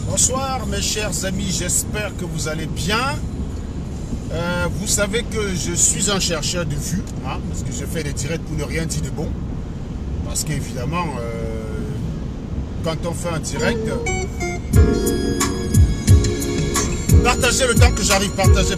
Bonsoir mes chers amis, j'espère que vous allez bien. Vous savez que je suis un chercheur de vues, hein, parce que je fais des directs pour ne rien dire de bon. Parce qu'évidemment, quand on fait un direct, partagez le temps que j'arrive, partagez.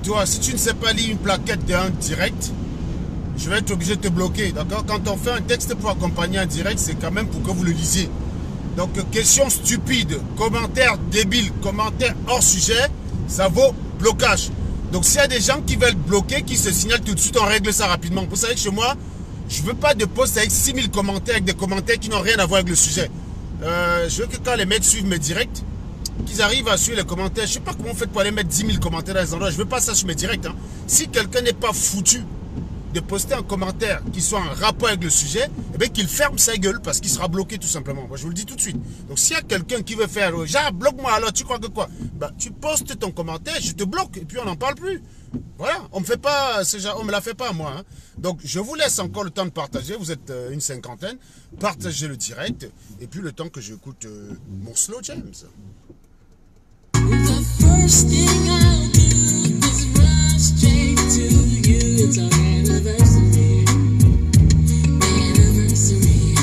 Toi, si tu ne sais pas lire une plaquette d'un direct, je vais être obligé de te bloquer, d'accord? Quand on fait un texte pour accompagner un direct, c'est quand même pour que vous le lisiez. Donc, question stupide, commentaire débile, commentaire hors sujet, ça vaut blocage. Donc, s'il y a des gens qui veulent bloquer, qui se signalent tout de suite, on règle ça rapidement. Vous savez que chez moi, je ne veux pas de post avec 6000 commentaires, avec des commentaires qui n'ont rien à voir avec le sujet. Je veux que quand les mecs suivent mes directs, qu'ils arrivent à suivre les commentaires. Je ne sais pas comment vous faites pour aller mettre 10 000 commentaires dans les endroits. Je ne veux pas ça sur mes directs. Hein. Si quelqu'un n'est pas foutu de poster un commentaire qui soit en rapport avec le sujet, eh bien qu'il ferme sa gueule parce qu'il sera bloqué tout simplement. Moi, je vous le dis tout de suite. Donc s'il y a quelqu'un qui veut faire « Genre, bloque-moi alors, tu crois que quoi ?» Ben, tu postes ton commentaire, je te bloque et puis on n'en parle plus. Voilà, on ne me la fait pas moi. Hein. Donc je vous laisse encore le temps de partager. Vous êtes une cinquantaine. Partagez le direct et puis le temps que j'écoute mon Slow James. The first thing I'll do is run straight to you. It's our anniversary. Anniversary.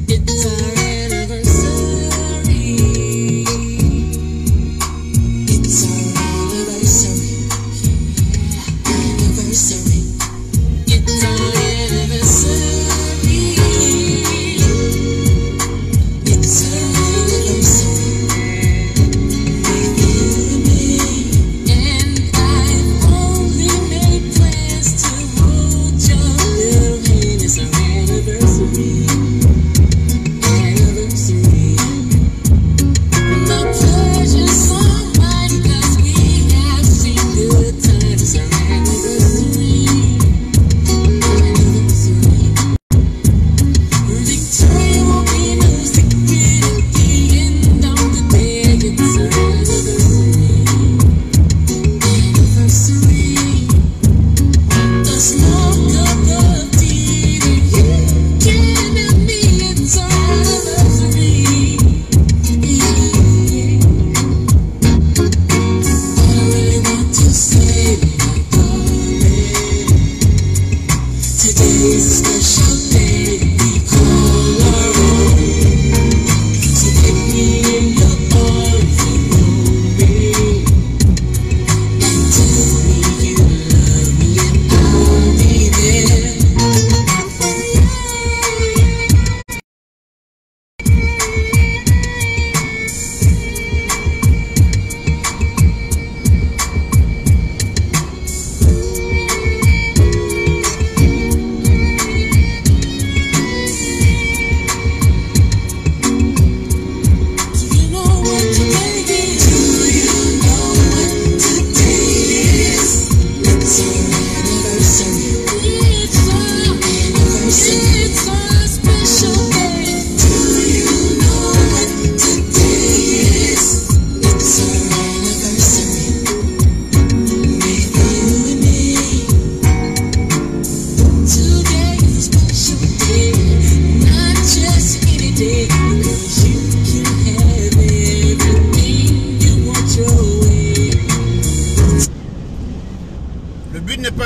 It's our anniversary. It's our anniversary. Anniversary. It's our anniversary. It's our anniversary.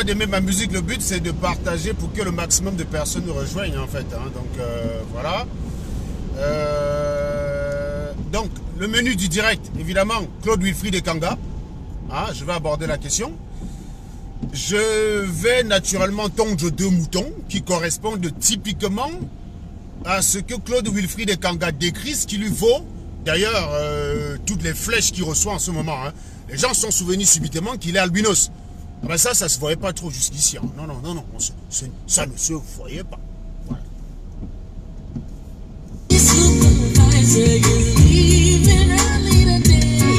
D'aimer ma musique, le but c'est de partager pour que le maximum de personnes nous rejoignent en fait. Hein. Donc voilà. Donc le menu du direct, évidemment, Claude Wilfried et Kanga. Hein, je vais aborder la question. Je vais naturellement tondre 2 moutons qui correspondent typiquement à ce que Claude Wilfried et Kanga décrit, ce qui lui vaut d'ailleurs toutes les flèches qu'il reçoit en ce moment. Hein. Les gens se sont souvenus subitement qu'il est albinos. Ah ben ça se voyait pas trop jusqu'ici. Hein. Non, ça ne se voyait pas. Voilà. Supervisor, you're leaving early today.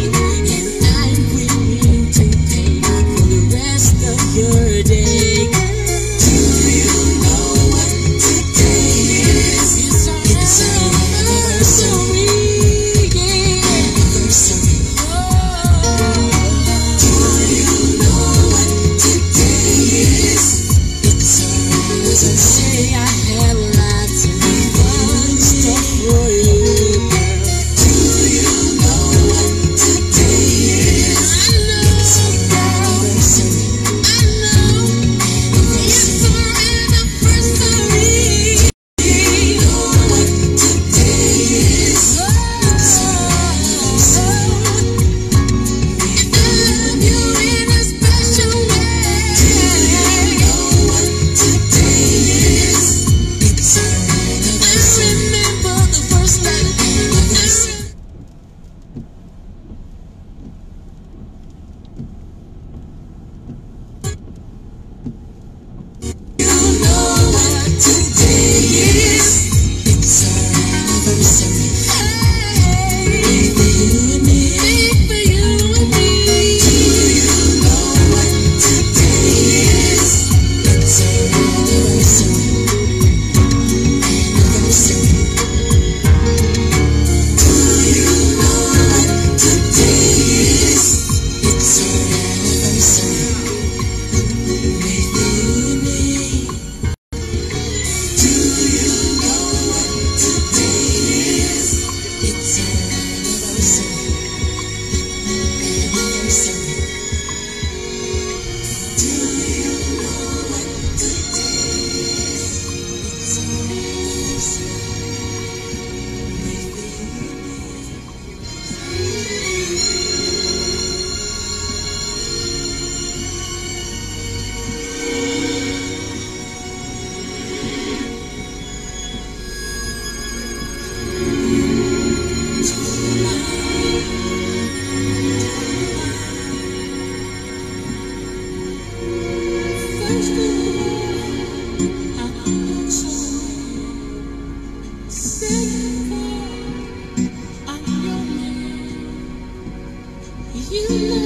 You know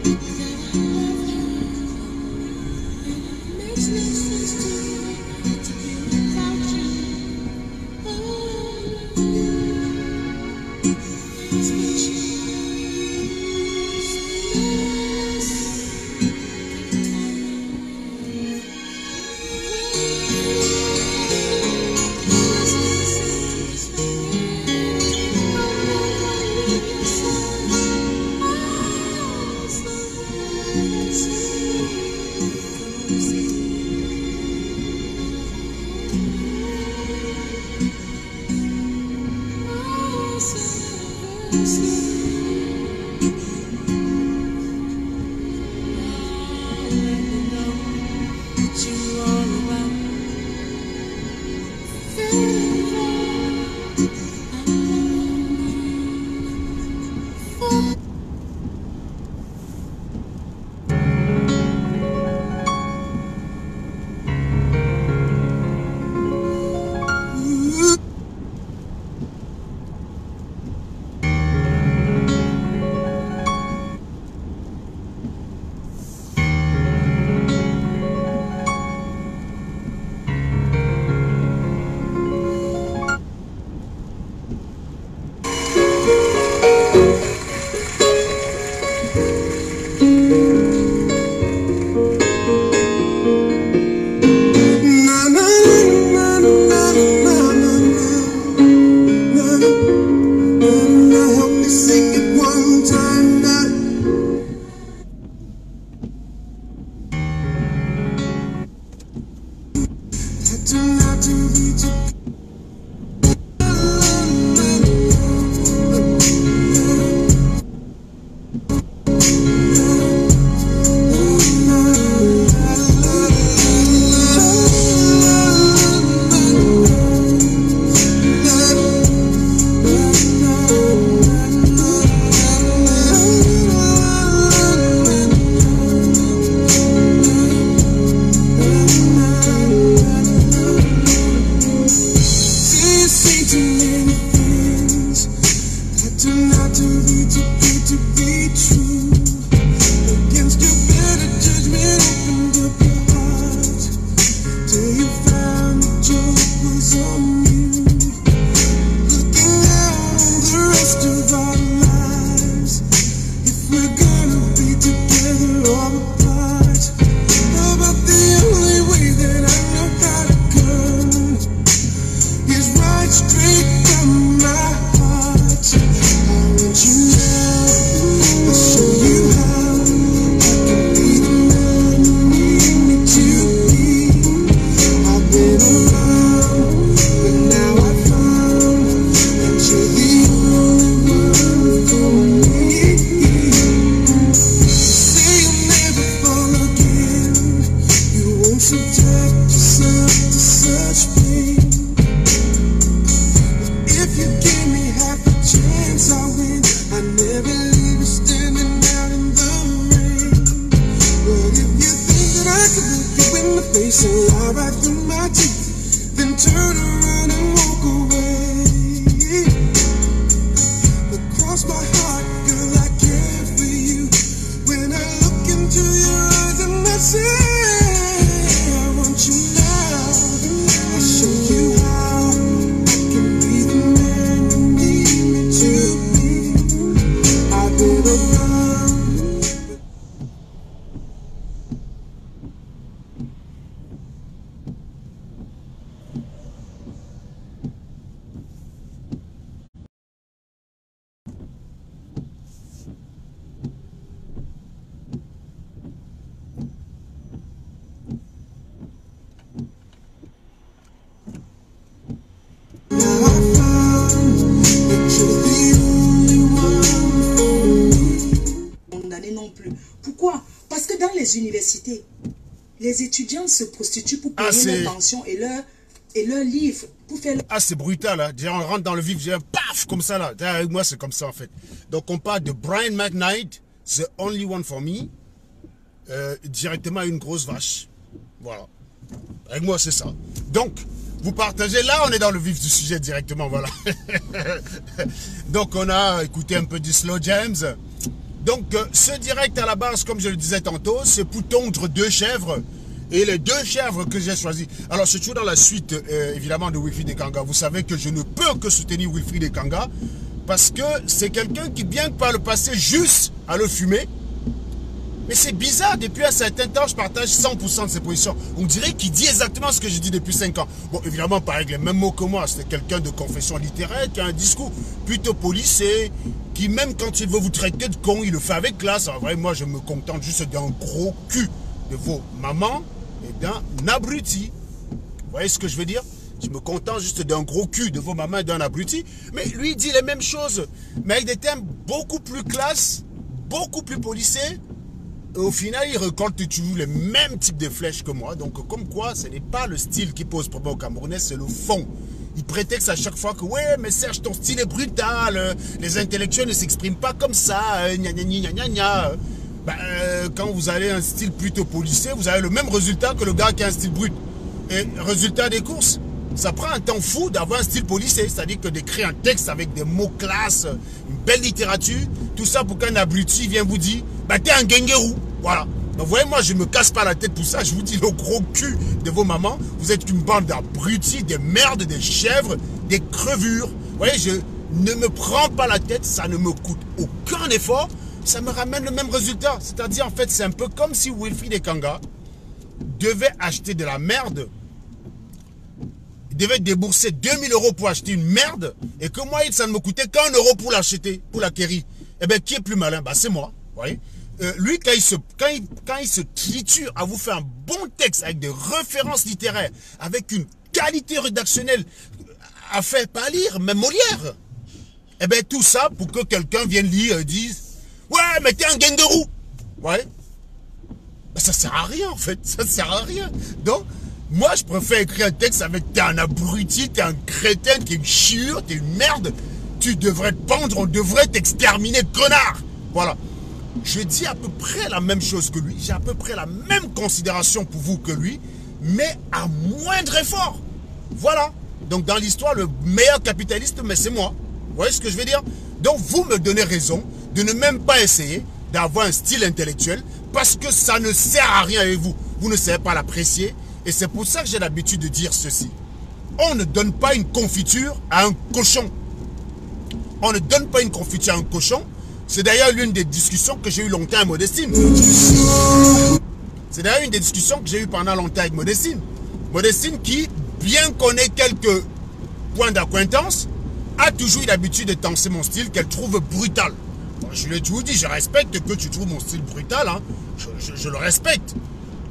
that I love you, and it makes no sense to me to be without you. Oh, it's what you universités, les étudiants se prostituent pour payer leur pension et leur livre pour faire... Ah, c'est brutal, hein. Déjà, on rentre dans le vif, j'ai un paf, comme ça, là. Avec moi, c'est comme ça, en fait. Donc, on parle de Brian McKnight, The Only One For Me, directement à une grosse vache. Voilà. Avec moi, c'est ça. Donc, Vous partagez, là on est dans le vif du sujet directement, voilà. Donc on a écouté un peu du Slow James. Donc ce direct à la base, comme je le disais tantôt, c'est pour tondre 2 chèvres. Et les 2 chèvres que j'ai choisis. Alors c'est toujours dans la suite évidemment de Wilfried Ekanga. Vous savez que je ne peux que soutenir Wilfried Ekanga. Parce que c'est quelqu'un qui, bien que par le passé, juste à le fumer. Mais c'est bizarre, depuis un certain temps, je partage 100% de ses positions. On dirait qu'il dit exactement ce que je dis depuis 5 ans. Bon, évidemment, pas avec les mêmes mots que moi. C'est quelqu'un de confession littéraire, qui a un discours plutôt policé, qui même quand il veut vous traiter de con, il le fait avec classe. En vrai, moi, je me contente juste d'un gros cul de vos mamans et d'un abruti. Vous voyez ce que je veux dire? Je me contente juste d'un gros cul de vos mamans et d'un abruti. Mais lui, il dit les mêmes choses, mais avec des thèmes beaucoup plus classe, beaucoup plus policés. Et au final, il récolte toujours les mêmes types de flèches que moi. Donc, comme quoi, ce n'est pas le style qui pose problème au Camerounais, c'est le fond. Il prétexte à chaque fois que, ouais, mais Serge, ton style est brutal. Les intellectuels ne s'expriment pas comme ça. Gna gna gna gna gna. Quand vous avez un style plutôt policé, vous avez le même résultat que le gars qui a un style brut. Et résultat des courses, ça prend un temps fou d'avoir un style policé. C'est-à-dire que d'écrire un texte avec des mots classes, une belle littérature, tout ça pour qu'un abruti vienne vous dire, bah t'es un genguerou. Voilà. Donc vous voyez, moi je me casse pas la tête pour ça. Je vous dis le gros cul de vos mamans. Vous êtes une bande d'abrutis, des merdes, des chèvres, des crevures. Vous voyez, je ne me prends pas la tête. Ça ne me coûte aucun effort. Ça me ramène le même résultat. C'est-à-dire, en fait, c'est un peu comme si Wilfried Ekanga devait acheter de la merde. Il devait débourser 2000 € pour acheter une merde. Et que moi, ça ne me coûtait qu'1 € pour l'acheter, pour l'acquérir. Eh bien, qui est plus malin? Bah, c'est moi. Vous voyez? Lui, quand il se triture à vous faire un bon texte avec des références littéraires, avec une qualité rédactionnelle à faire pas lire, même Molière. Eh bien, tout ça pour que quelqu'un vienne lire et dise « Ouais, mais t'es un genguerou !» Ouais. Ben, ça sert à rien, en fait. Ça sert à rien. Donc, moi, je préfère écrire un texte avec « T'es un abruti, t'es un crétin, t'es une chiure, t'es une merde. Tu devrais te pendre, on devrait t'exterminer, connard !» Voilà. Je dis à peu près la même chose que lui. J'ai à peu près la même considération pour vous que lui, mais à moindre effort. Voilà. Donc, dans l'histoire, le meilleur capitaliste, mais c'est moi. Vous voyez ce que je veux dire? Donc, vous me donnez raison de ne même pas essayer d'avoir un style intellectuel parce que ça ne sert à rien avec vous. Vous ne savez pas l'apprécier. Et c'est pour ça que j'ai l'habitude de dire ceci. On ne donne pas une confiture à un cochon. On ne donne pas une confiture à un cochon. C'est d'ailleurs l'une des discussions que j'ai eues longtemps avec Modestine. C'est d'ailleurs une des discussions que j'ai eues pendant longtemps avec Modestine. Modestine qui, bien connaît quelques points d'acquaintance, a toujours eu l'habitude de tenser mon style qu'elle trouve brutal. Bon, je lui ai toujours dit, je respecte que tu trouves mon style brutal. Hein. Je le respecte.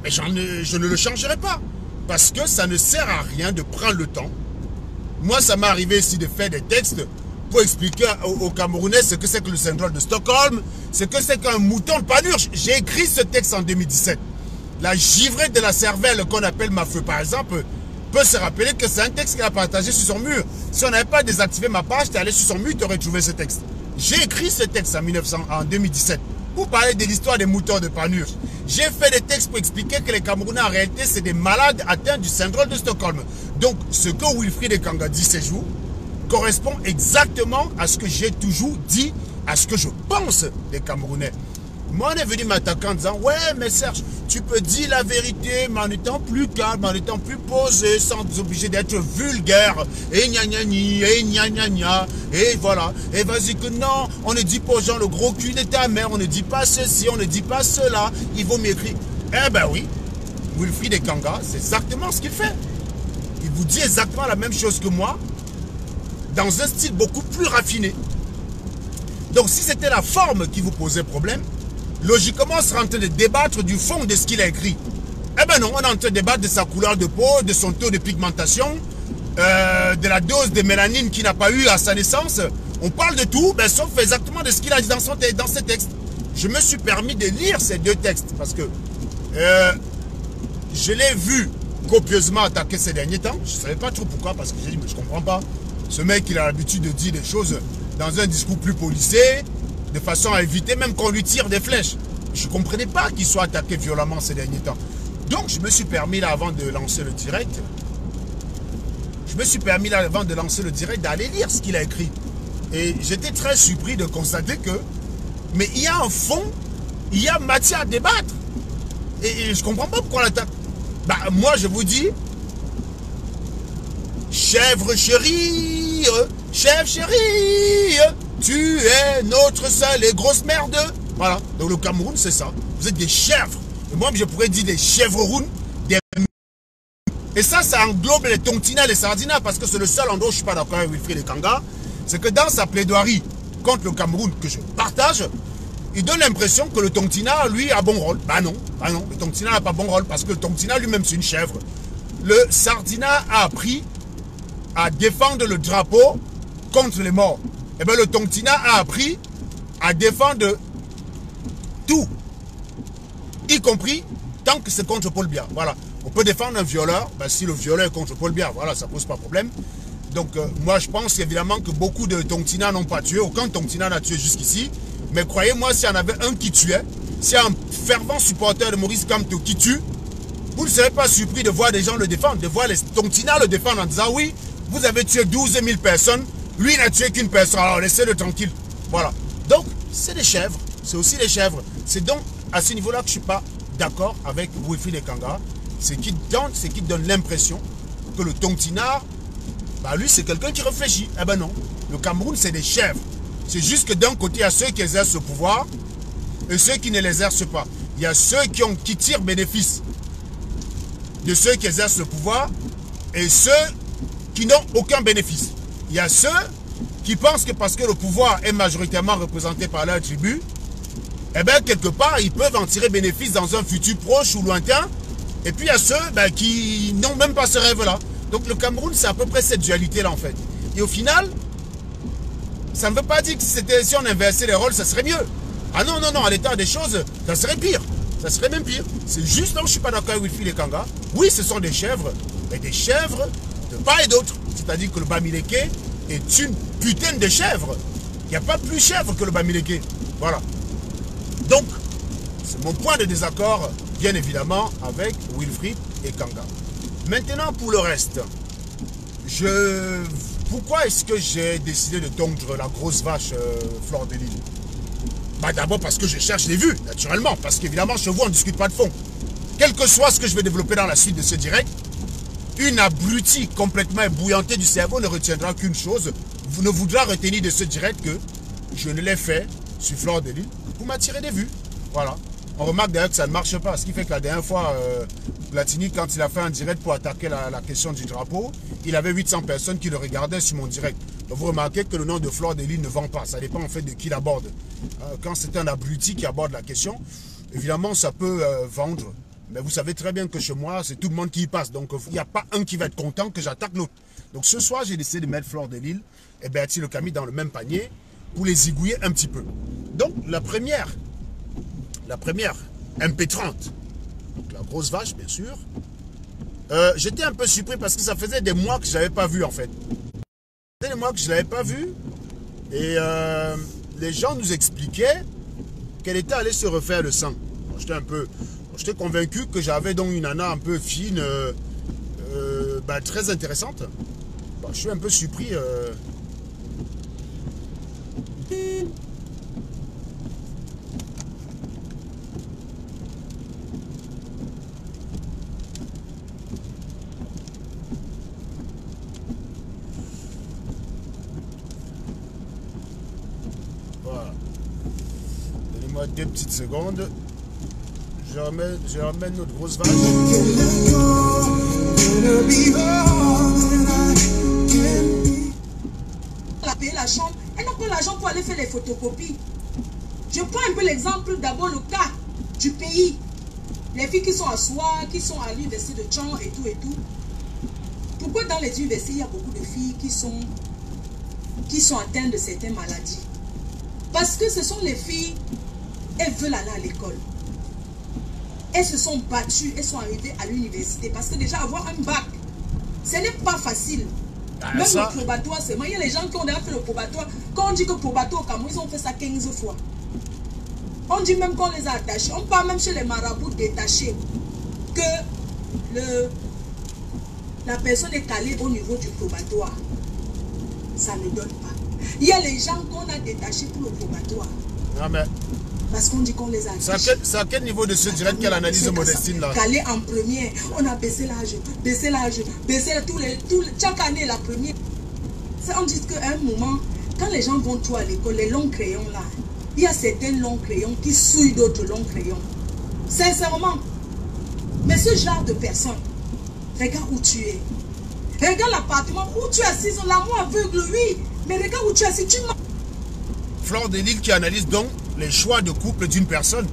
Mais je ne le changerai pas. Parce que ça ne sert à rien de prendre le temps. Moi, ça m'est arrivé ici de faire des textes pour expliquer aux Camerounais ce que c'est que le syndrome de Stockholm, ce que c'est qu'un mouton de panurge. J'ai écrit ce texte en 2017. La givrée de la cervelle qu'on appelle ma feu, par exemple, peut se rappeler que c'est un texte qu'il a partagé sur son mur. Si on n'avait pas désactivé ma page, tu es allé sur son mur, tu aurais trouvé ce texte. J'ai écrit ce texte en 2017 pour parler de l'histoire des moutons de panurge. J'ai fait des textes pour expliquer que les Camerounais, en réalité, c'est des malades atteints du syndrome de Stockholm. Donc, ce que Wilfried Ekanga dit ces jours correspond exactement à ce que j'ai toujours dit, à ce que je pense des Camerounais. Moi, on est venu m'attaquer en disant, ouais, mais Serge, tu peux dire la vérité, mais en étant plus calme, en étant plus posé, sans obliger d'être vulgaire, et gna gna gna, et gna gna gna, et voilà. Et vas-y que non, on ne dit pas aux gens le gros cul de ta mère, on ne dit pas ceci, on ne dit pas cela, il vaut m'écrire. Eh ben oui, Wilfried Ekanga, c'est exactement ce qu'il fait. Il vous dit exactement la même chose que moi, dans un style beaucoup plus raffiné. Donc si c'était la forme qui vous posait problème, logiquement on serait en train de débattre du fond de ce qu'il a écrit. Eh ben non, on est en train de débattre de sa couleur de peau, de son taux de pigmentation, de la dose de mélanine qu'il n'a pas eu à sa naissance. On parle de tout, ben, sauf exactement de ce qu'il a dit dans ses textes. Je me suis permis de lire ces 2 textes parce que je l'ai vu copieusement attaquer ces derniers temps. Je ne savais pas trop pourquoi, parce que j'ai dit, mais je ne comprends pas. Ce mec, il a l'habitude de dire des choses dans un discours plus policé, de façon à éviter même qu'on lui tire des flèches. Je ne comprenais pas qu'il soit attaqué violemment ces derniers temps. Donc, je me suis permis, là, avant de lancer le direct, me suis permis, là, avant de lancer le direct, d'aller lire ce qu'il a écrit. Et j'étais très surpris de constater que, mais il y a un fond, il y a matière à débattre. Et je ne comprends pas pourquoi l'attaque. Bah, moi, je vous dis, chèvre chérie, chèvre chérie, tu es notre seule et grosse merde. Voilà. Donc le Cameroun, c'est ça. Vous êtes des chèvres. Et moi, je pourrais dire des chèvres-rounes. Et ça englobe les tontina, les sardina, parce que c'est le seul endroit où je ne suis pas d'accord avec Wilfried Ekanga. C'est que dans sa plaidoirie contre le Cameroun, que je partage, il donne l'impression que le tontina, lui, a bon rôle. Bah non, le tontina n'a pas bon rôle, parce que le tontina lui-même, c'est une chèvre. Le sardina a appris à défendre le drapeau contre les morts. Et bien le tontina a appris à défendre tout, y compris tant que c'est contre Paul Biya. Voilà. On peut défendre un violeur, ben, si le violeur est contre Paul Biya, voilà, ça pose pas de problème. Donc moi je pense évidemment que beaucoup de tontina n'ont pas tué, aucun tontina n'a tué jusqu'ici. Mais croyez-moi, s'il y en avait un qui tuait, s'il y a un fervent supporter de Maurice Kamto qui tue, vous ne serez pas surpris de voir des gens le défendre, de voir les tontina le défendre en disant oui, vous avez tué 12 000 personnes, lui n'a tué qu'une personne, alors laissez-le tranquille. Voilà. Donc c'est des chèvres, c'est aussi des chèvres. C'est donc à ce niveau-là que je ne suis pas d'accord avec Wilfried Ekanga. C'est qui donne l'impression que le tontina, bah lui c'est quelqu'un qui réfléchit. Eh ben non, le Cameroun c'est des chèvres. C'est juste que d'un côté il y a ceux qui exercent ce pouvoir et ceux qui ne l'exercent pas. Il y a ceux qui tirent bénéfice de ceux qui exercent le pouvoir et ceux qui n'ont aucun bénéfice. Il y a ceux qui pensent que parce que le pouvoir est majoritairement représenté par leur tribu, eh bien quelque part ils peuvent en tirer bénéfice dans un futur proche ou lointain. Et puis il y a ceux qui n'ont même pas ce rêve-là. Donc le Cameroun, c'est à peu près cette dualité-là en fait. Et au final, ça ne veut pas dire que si on inversait les rôles, ça serait mieux. Ah non, non, non, à l'état des choses, ça serait pire. Ça serait même pire. C'est juste là où je ne suis pas d'accord avec Wilfried Ekanga. Oui, ce sont des chèvres, mais des chèvres de part et d'autre. C'est-à-dire que le Bamileke est une putain de chèvre. Il n'y a pas plus chèvre que le Bamileke. Voilà. Donc, c'est mon point de désaccord, bien évidemment, avec Wilfried Ekanga. Maintenant, pour le reste, pourquoi est-ce que j'ai décidé de tondre la grosse vache Fleur de Lille? Bah d'abord parce que je cherche les vues, naturellement. Parce qu'évidemment, chez vous, on ne discute pas de fond. Quel que soit ce que je vais développer dans la suite de ce direct, une abrutie complètement ébouillantée du cerveau ne retiendra qu'une chose. Vous ne voudra retenir de ce direct que je ne l'ai fait sur Fleur de Lille pour m'attirer des vues. Voilà. On remarque d'ailleurs que ça ne marche pas. Ce qui fait que la dernière fois, Platini, quand il a fait un direct pour attaquer la question du drapeau, il avait 800 personnes qui le regardaient sur mon direct. Donc vous remarquez que le nom de Fleur de Lille ne vend pas. Ça dépend en fait de qui l'aborde. Quand c'est un abruti qui aborde la question, évidemment ça peut vendre. Mais vous savez très bien que chez moi, c'est tout le monde qui y passe. Donc il n'y a pas un qui va être content que j'attaque l'autre. Donc ce soir, j'ai décidé de mettre Fleur de Lille et Bertie Le Camus dans le même panier pour les zigouiller un petit peu. Donc la première MP30, donc la grosse vache bien sûr, j'étais un peu surpris parce que ça faisait des mois que je ne l'avais pas vu en fait. Ça faisait des mois que je ne l'avais pas vu et les gens nous expliquaient qu'elle était allée se refaire le sang. J'étais convaincu que j'avais donc une nana un peu fine, très intéressante. Bon, je suis un peu surpris. Voilà. Donnez-moi 2 petites secondes. Je ramène notre grosse vache. Elle a payé la chambre. Elle n'a pas l'argent pour aller faire les photocopies. Je prends un peu l'exemple, d'abord le cas du pays. Les filles qui sont à Soie, qui sont à l'université de Tchang et tout et tout. Pourquoi dans les universités, il y a beaucoup de filles qui sont atteintes de certaines maladies? Parce que ce sont les filles, elles veulent aller à l'école. Elles se sont battues, elles sont arrivées à l'université. Parce que déjà avoir un bac, ce n'est pas facile. Même le probatoire, c'est moi. Il y a les gens qui ont déjà fait le probatoire. Quand on dit que le probatoire au Cameroun, ils ont fait ça 15 fois. On dit même qu'on les a attachés. On parle même chez les marabouts détachés que la personne est calée au niveau du probatoire. Ça ne donne pas. Il y a les gens qu'on a détachés pour le probatoire. Non, mais Parce qu'on dit qu'on les a c'est à quel niveau de ce direct qu'elle analyse Modestine là? Calé en première, on a baissé l'âge, baissé chaque année la première. On dit qu'à un moment, quand les gens vont trop à l'école, les longs crayons là, il y a certains longs crayons qui souillent d'autres longs crayons. Sincèrement. Mais ce genre de personne, regarde où tu es. Regarde l'appartement où tu es assis, l'amour aveugle, oui. Mais regarde où tu es assis, tu m'as... Fleur de Lille qui analyse donc les choix de couple d'une personne.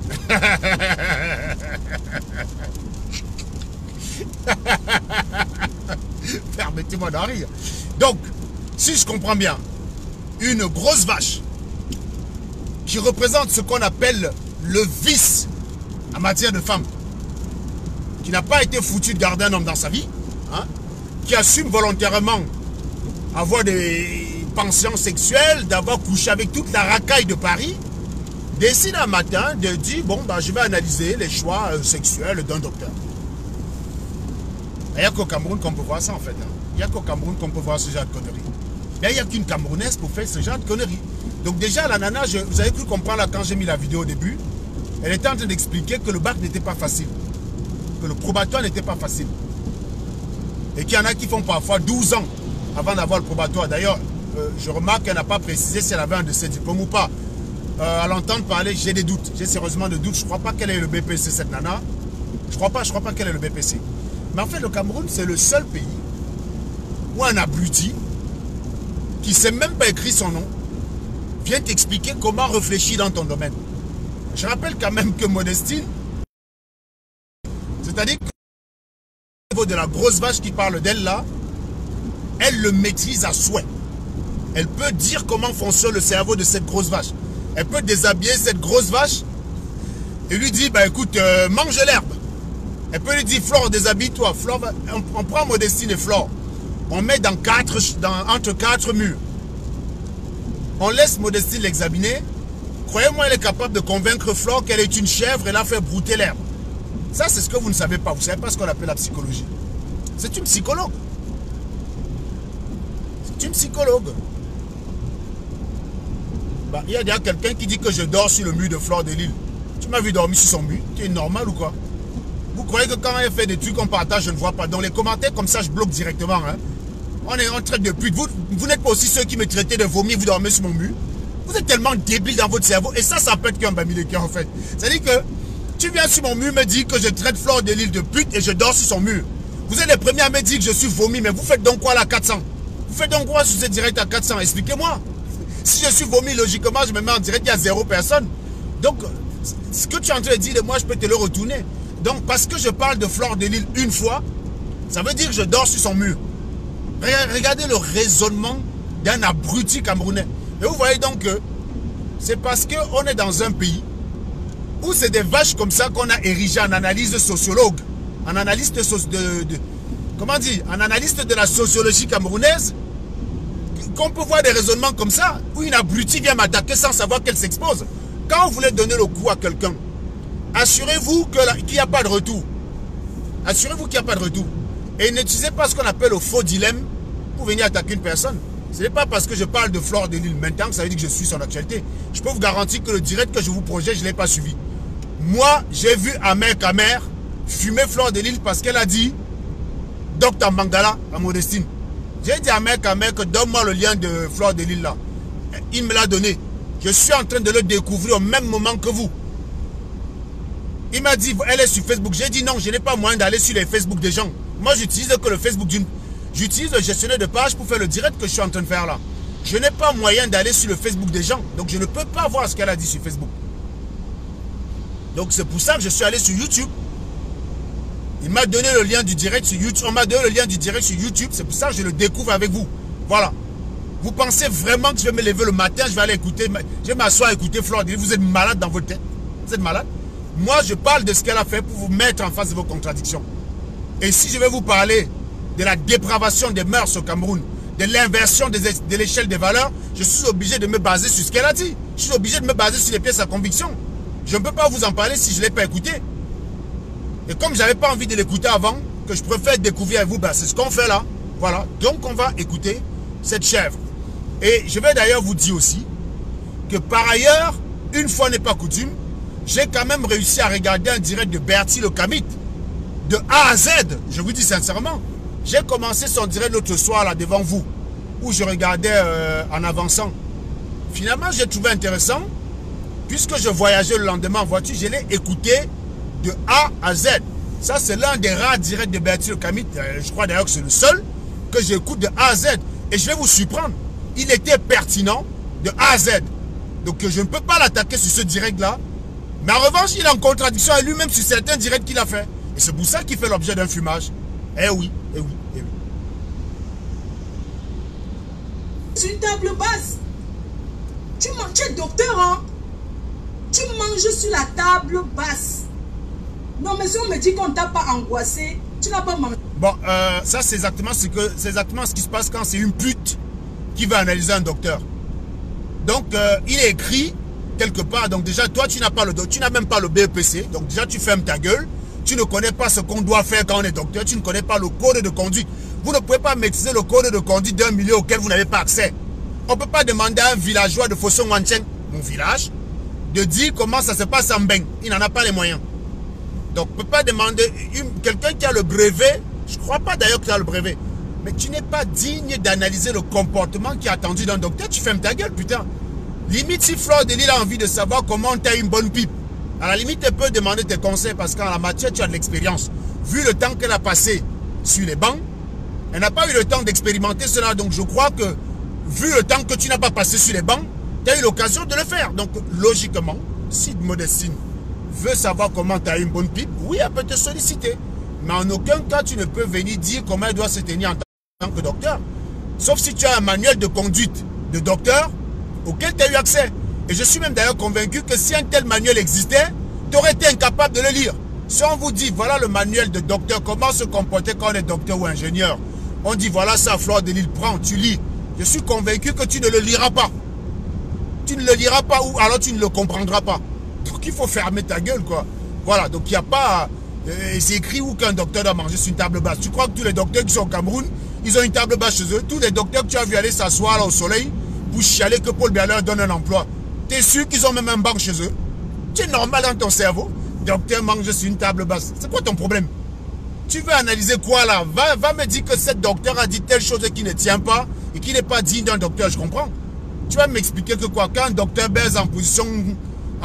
Permettez-moi d'en rire. Donc, si je comprends bien, une grosse vache qui représente ce qu'on appelle le vice en matière de femme, qui n'a pas été foutu de garder un homme dans sa vie, hein, qui assume volontairement avoir des pensions sexuelles, d'avoir couché avec toute la racaille de Paris, décide un matin de dire, bon, bah, je vais analyser les choix sexuels d'un docteur. Il n'y a qu'au Cameroun qu'on peut voir ça en fait. Hein. Il n'y a qu'au Cameroun qu'on peut voir ce genre de conneries. Il n'y a qu'une Camerounaise pour faire ce genre de conneries. Donc déjà, la nana, vous avez cru comprendre là, quand j'ai mis la vidéo au début, elle était en train d'expliquer que le bac n'était pas facile. Que le probatoire n'était pas facile. Et qu'il y en a qui font parfois 12 ans avant d'avoir le probatoire. D'ailleurs, je remarque qu'elle n'a pas précisé si elle avait un de ses diplômes ou pas. À l'entendre parler, j'ai des doutes. J'ai sérieusement des doutes. Je ne crois pas qu'elle ait le BPC, cette nana. Je ne crois pas qu'elle ait le BPC. Mais en fait, le Cameroun, c'est le seul pays où un abruti qui ne sait même pas écrire son nom vient t'expliquer comment réfléchir dans ton domaine. Je rappelle quand même que Modestine, c'est-à-dire que au niveau de la grosse vache qui parle d'elle là, elle le maîtrise à souhait. Elle peut dire comment fonctionne le cerveau de cette grosse vache. Elle peut déshabiller cette grosse vache et lui dire, bah écoute, mange l'herbe. Elle peut lui dire, Flore, déshabille-toi. Flore, on prend Modestine et Flore. On met entre 4 murs. On laisse Modestine l'examiner. Croyez-moi, elle est capable de convaincre Flore qu'elle est une chèvre et la faire brouter l'herbe. Ça, c'est ce que vous ne savez pas. Vous ne savez pas ce qu'on appelle la psychologie. C'est une psychologue. C'est une psychologue. Bah, il y a déjà quelqu'un qui dit que je dors sur le mur de Fleur de Lille. Tu m'as vu dormir sur son mur? Tu es normal ou quoi? Vous croyez que quand elle fait des trucs qu'on partage, je ne vois pas? Dans les commentaires, comme ça, je bloque directement. Hein? On traite de pute. Vous n'êtes pas aussi ceux qui me traitaient de vomir, vous dormez sur mon mur. Vous êtes tellement débile dans votre cerveau. Et ça peut être qu'un bamileke en fait. C'est-à-dire que tu viens sur mon mur me dire que je traite Fleur de Lille de pute et je dors sur son mur. Vous êtes les premiers à me dire que je suis vomi, mais vous faites donc quoi là à 400? Vous faites donc quoi sur ce direct à 400? Expliquez-moi. Si je suis vomi, logiquement, je me mets en direct, il y a 0 personne. Donc, ce que tu es en train de dire de moi, je peux te le retourner. Donc, parce que je parle de Fleur de Lille une fois, ça veut dire que je dors sur son mur. Regardez le raisonnement d'un abruti camerounais. Et vous voyez donc que c'est parce qu'on est dans un pays où c'est des vaches comme ça qu'on a érigé en analyse sociologue, en analyste comment dire, en analyste de la sociologie camerounaise, qu'on peut voir des raisonnements comme ça, où une abruti vient m'attaquer sans savoir qu'elle s'expose. Quand vous voulez donner le coup à quelqu'un, assurez-vous qu'il n'y a pas de retour. Assurez-vous qu'il n'y a pas de retour. Et n'utilisez pas ce qu'on appelle le faux dilemme pour venir attaquer une personne. Ce n'est pas parce que je parle de Fleur de Lille maintenant que ça veut dire que je suis son actualité. Je peux vous garantir que le direct que je vous projette, je ne l'ai pas suivi. Moi, j'ai vu Amer Kamer fumer Fleur de Lille parce qu'elle a dit Dr Mangala à Modestine. J'ai dit à Amer Kamer que donne-moi le lien de Fleur de Lille là. Il me l'a donné. Je suis en train de le découvrir au même moment que vous. Il m'a dit, elle est sur Facebook. J'ai dit non, je n'ai pas moyen d'aller sur les Facebook des gens. Moi, j'utilise que le Facebook d'une... J'utilise le gestionnaire de page pour faire le direct que je suis en train de faire là. Je n'ai pas moyen d'aller sur le Facebook des gens. Donc, je ne peux pas voir ce qu'elle a dit sur Facebook. Donc, c'est pour ça que je suis allé sur YouTube. Il m'a donné le lien du direct sur YouTube. On m'a donné le lien du direct sur YouTube. C'est pour ça que je le découvre avec vous. Voilà. Vous pensez vraiment que je vais me lever le matin, je vais aller écouter, je vais m'asseoir et écouter Fleur de Lille. Vous êtes malade dans votre tête. Vous êtes malade. Moi, je parle de ce qu'elle a fait pour vous mettre en face de vos contradictions. Et si je vais vous parler de la dépravation des mœurs au Cameroun, de l'inversion de l'échelle des valeurs, je suis obligé de me baser sur ce qu'elle a dit. Je suis obligé de me baser sur les pièces à conviction. Je ne peux pas vous en parler si je ne l'ai pas écouté. Et comme je n'avais pas envie de l'écouter avant, que je préfère découvrir avec vous, ben, c'est ce qu'on fait là. Voilà, donc on va écouter cette chèvre. Et je vais d'ailleurs vous dire aussi que par ailleurs, une fois n'est pas coutume, j'ai quand même réussi à regarder un direct de Bertie le Kamit, de A à Z, je vous dis sincèrement. J'ai commencé son direct l'autre soir là devant vous, où je regardais en avançant. Finalement, j'ai trouvé intéressant, puisque je voyageais le lendemain en voiture, je l'ai écouté de A à Z. Ça, c'est l'un des rares directs de Bertie le Kamit, je crois d'ailleurs que c'est le seul, que j'écoute de A à Z. Et je vais vous surprendre, il était pertinent de A à Z. Donc je ne peux pas l'attaquer sur ce direct-là. Mais en revanche, il est en contradiction avec lui-même sur certains directs qu'il a fait. Et c'est pour ça qu'il fait l'objet d'un fumage. Eh oui, eh oui, eh oui. C'est une table basse. Tu es docteur, hein? Tu manges sur la table basse. Non, mais si on me dit qu'on t'a pas angoissé, tu n'as pas mangé. Bon, ça c'est exactement ce qui se passe quand c'est une pute qui va analyser un docteur. Donc, il est écrit quelque part. Donc déjà, toi, tu n'as même pas le BEPC. Donc déjà, tu fermes ta gueule. Tu ne connais pas ce qu'on doit faire quand on est docteur. Tu ne connais pas le code de conduite. Vous ne pouvez pas maîtriser le code de conduite d'un milieu auquel vous n'avez pas accès. On ne peut pas demander à un villageois de Fossong-Wancheng, mon village, de dire comment ça se passe en Beng. Il n'en a pas les moyens. Donc, on ne peut pas demander quelqu'un qui a le brevet. Je ne crois pas d'ailleurs que tu as le brevet. Mais tu n'es pas digne d'analyser le comportement qui est attendu d'un docteur. Tu fermes ta gueule, putain. Limite, si Fleur de Lille a envie de savoir comment tu as une bonne pipe, à la limite, elle peut demander tes conseils parce qu'en la matière, tu as de l'expérience. Vu le temps qu'elle a passé sur les bancs, elle n'a pas eu le temps d'expérimenter cela. Donc, je crois que, vu le temps que tu n'as pas passé sur les bancs, tu as eu l'occasion de le faire. Donc, logiquement, si Modestine veut savoir comment tu as une bonne pipe, oui, elle peut te solliciter. Mais en aucun cas, tu ne peux venir dire comment elle doit se tenir en tant que docteur. Sauf si tu as un manuel de conduite de docteur auquel tu as eu accès. Et je suis même d'ailleurs convaincu que si un tel manuel existait, tu aurais été incapable de le lire. Si on vous dit, voilà le manuel de docteur, comment se comporter quand on est docteur ou ingénieur, on dit, voilà ça, Fleur de Lille, prends, tu lis. Je suis convaincu que tu ne le liras pas. Tu ne le liras pas ou alors tu ne le comprendras pas. Donc il faut fermer ta gueule, quoi. Voilà, donc il n'y a pas... c'est écrit où qu'un docteur doit manger sur une table basse. Tu crois que tous les docteurs qui sont au Cameroun, ils ont une table basse chez eux? Tous les docteurs que tu as vu aller s'asseoir là au soleil pour chialer que Paul Biya leur donne un emploi. Tu es sûr qu'ils ont même un banc chez eux? Tu es normal dans ton cerveau? Docteur mange sur une table basse. C'est quoi ton problème? Tu veux analyser quoi là? Va me dire que cette docteur a dit telle chose qui ne tient pas et qui n'est pas digne d'un docteur, je comprends. Tu vas m'expliquer que quoi? Quand un docteur baise en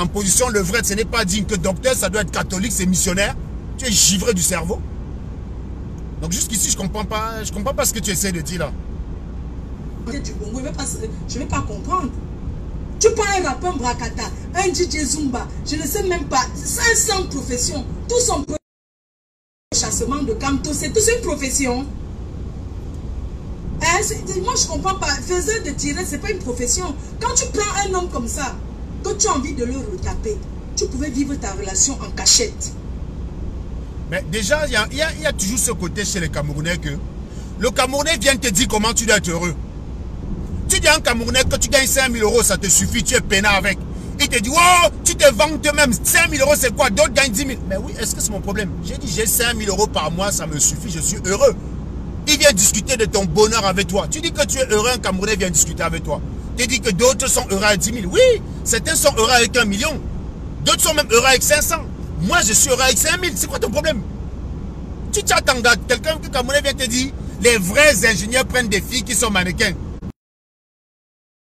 position levrette, ce n'est pas digne. Que docteur, ça doit être catholique, c'est missionnaire. Tu es givré du cerveau. Donc jusqu'ici, je comprends pas ce que tu essaies de dire là. Du Congo, je ne vais pas comprendre. Tu prends un rappeur Brakata, un DJ Zumba, je ne sais même pas, 500 professions, tous sont chassement de Kamto, c'est tous une profession. Moi je ne comprends pas, faiseur de tirer, ce n'est pas une profession. Quand tu prends un homme comme ça, que tu as envie de le retaper, tu pouvais vivre ta relation en cachette. Mais déjà, il y a toujours ce côté chez les Camerounais que le Camerounais vient te dire comment tu dois être heureux. Tu dis à un Camerounais que tu gagnes 5 000 euros, ça te suffit, tu es peinard avec. Il te dit, oh, tu te vends toi-même, 5 000 euros c'est quoi? D'autres gagnent 10 000. Mais oui, est-ce que c'est mon problème? J'ai dit, j'ai 5 000 euros par mois, ça me suffit, je suis heureux. Il vient discuter de ton bonheur avec toi. Tu dis que tu es heureux, un Camerounais vient discuter avec toi. Tu dis que d'autres sont heureux avec 10 000. Oui, certains sont heureux avec 1 million. D'autres sont même heureux avec 500. Moi, je suis heureux avec 5 000. C'est quoi ton problème? Tu t'attends à quelqu'un que Camerounais vient te dire, les vrais ingénieurs prennent des filles qui sont mannequins.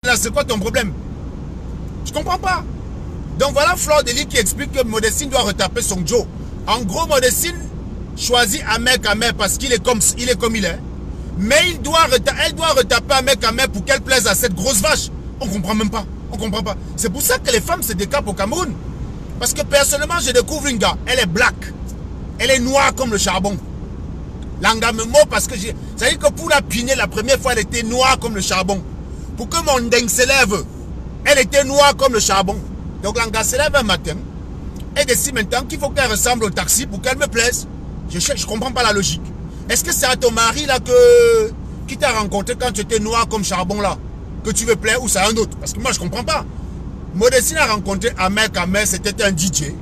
Là, c'est quoi ton problème? Je comprends pas. Donc voilà Fleur de Lille qui explique que Modestine doit retaper son Joe. En gros, Modestine choisit Ahmed Kamer parce qu'il est comme il est. Mais elle doit retaper Ahmed Kamer pour qu'elle plaise à cette grosse vache. On comprend même pas. On comprend pas. C'est pour ça que les femmes se décapent au Cameroun. Parce que personnellement, je découvre une gars. Elle est black. Elle est noire comme le charbon. L'anga me mord parce que ça veut dire que pour la piner, la première fois, elle était noire comme le charbon. Pour que mon dingue s'élève, elle était noire comme le charbon. Donc l'anga s'élève un matin. Elle décide maintenant qu'il faut qu'elle ressemble au taxi pour qu'elle me plaise. Je ne comprends pas la logique. Est-ce que c'est à ton mari là qui t'a rencontré quand tu étais noir comme charbon là que tu veux plaire ou c'est à un autre? Parce que moi je ne comprends pas. Modestine a rencontré Ahmed Kamer, c'était un DJ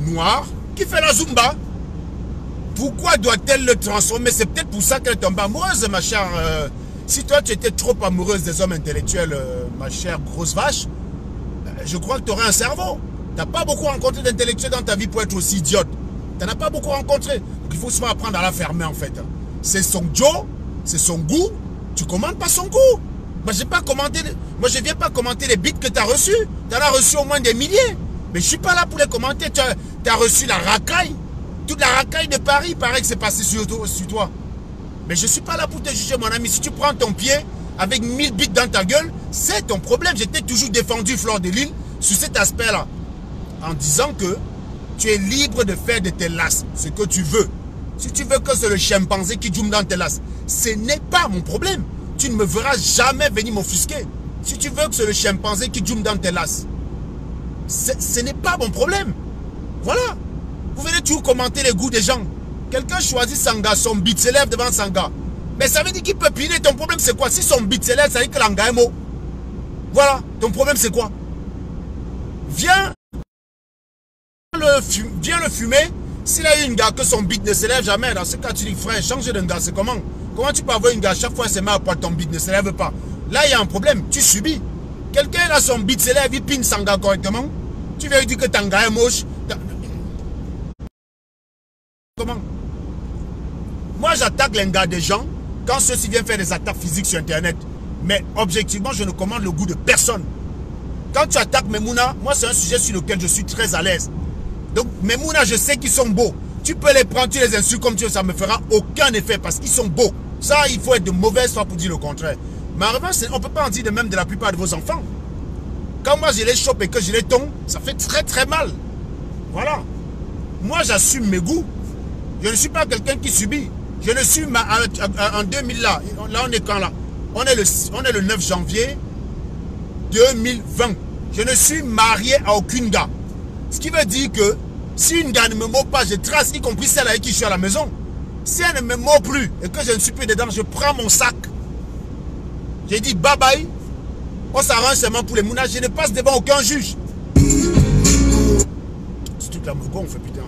noir qui fait la Zumba. Pourquoi doit-elle le transformer? C'est peut-être pour ça qu'elle tombe amoureuse, ma chère. Si toi, tu étais trop amoureuse des hommes intellectuels, ma chère grosse vache, je crois que tu aurais un cerveau. Tu n'as pas beaucoup rencontré d'intellectuels dans ta vie pour être aussi idiote. Tu n'en as pas beaucoup rencontré. Donc il faut souvent apprendre à la fermer, en fait. C'est son Joe, c'est son goût. Tu commandes pas son goût. Moi, je ne viens pas commenter les bits que tu as reçus. Tu en as reçu au moins des milliers. Mais je ne suis pas là pour les commenter. Tu as reçu la racaille. Toute la racaille de Paris, il paraît que c'est passé sur toi. Mais je ne suis pas là pour te juger, mon ami. Si tu prends ton pied avec 1000 bits dans ta gueule, c'est ton problème. J'étais toujours défendu, Fleur de Lille, sur cet aspect-là. En disant que tu es libre de faire de tes lasses ce que tu veux. Si tu veux que c'est le chimpanzé qui joue dans tes lasses, ce n'est pas mon problème. Tu ne me verras jamais venir m'offusquer. Si tu veux que c'est le chimpanzé qui joue dans tes lasses, ce n'est pas mon problème. Voilà. Vous venez toujours commenter les goûts des gens. Quelqu'un choisit Sanga, son beat s'élève devant Sanga. Mais ça veut dire qu'il peut piner. Ton problème c'est quoi? Si son beat s'élève, ça veut dire que l'anga est mot. Voilà. Ton problème c'est quoi? Viens le fumer. S'il a eu une gars que son beat ne s'élève jamais, dans ce cas tu dis frère, change d'un gars, c'est comment? Comment tu peux avoir une gars chaque fois c'est mal à poil, ton beat ne s'élève pas? Là il y a un problème, tu subis. Quelqu'un a son beat s'élève, il pine Sanga correctement. Tu viens lui dire que ton gars est moche. Comment? Moi j'attaque les gars des gens quand ceux-ci viennent faire des attaques physiques sur internet. Mais objectivement je ne commande le goût de personne. Quand tu attaques Memouna, moi c'est un sujet sur lequel je suis très à l'aise. Donc Memouna, je sais qu'ils sont beaux. Tu peux les prendre, tu les insultes comme tu veux, ça ne me fera aucun effet parce qu'ils sont beaux. Ça, il faut être de mauvaise foi pour dire le contraire. Mais en revanche, on ne peut pas en dire de même de la plupart de vos enfants. Quand moi je les chope et que je les tombe, ça fait très très mal. Voilà. Moi j'assume mes goûts. Je ne suis pas quelqu'un qui subit. Je ne suis en 2000 là. Là on est quand là? On est le 9 janvier 2020. Je ne suis marié à aucune gars. Ce qui veut dire que si une gars ne me mord pas, je trace, y compris celle avec qui je suis à la maison. Si elle ne me mord plus et que je ne suis plus dedans, je prends mon sac. J'ai dit bye bye. On s'arrange seulement pour les mounages. Je ne passe devant aucun juge. Ce truc là me gonfle, putain.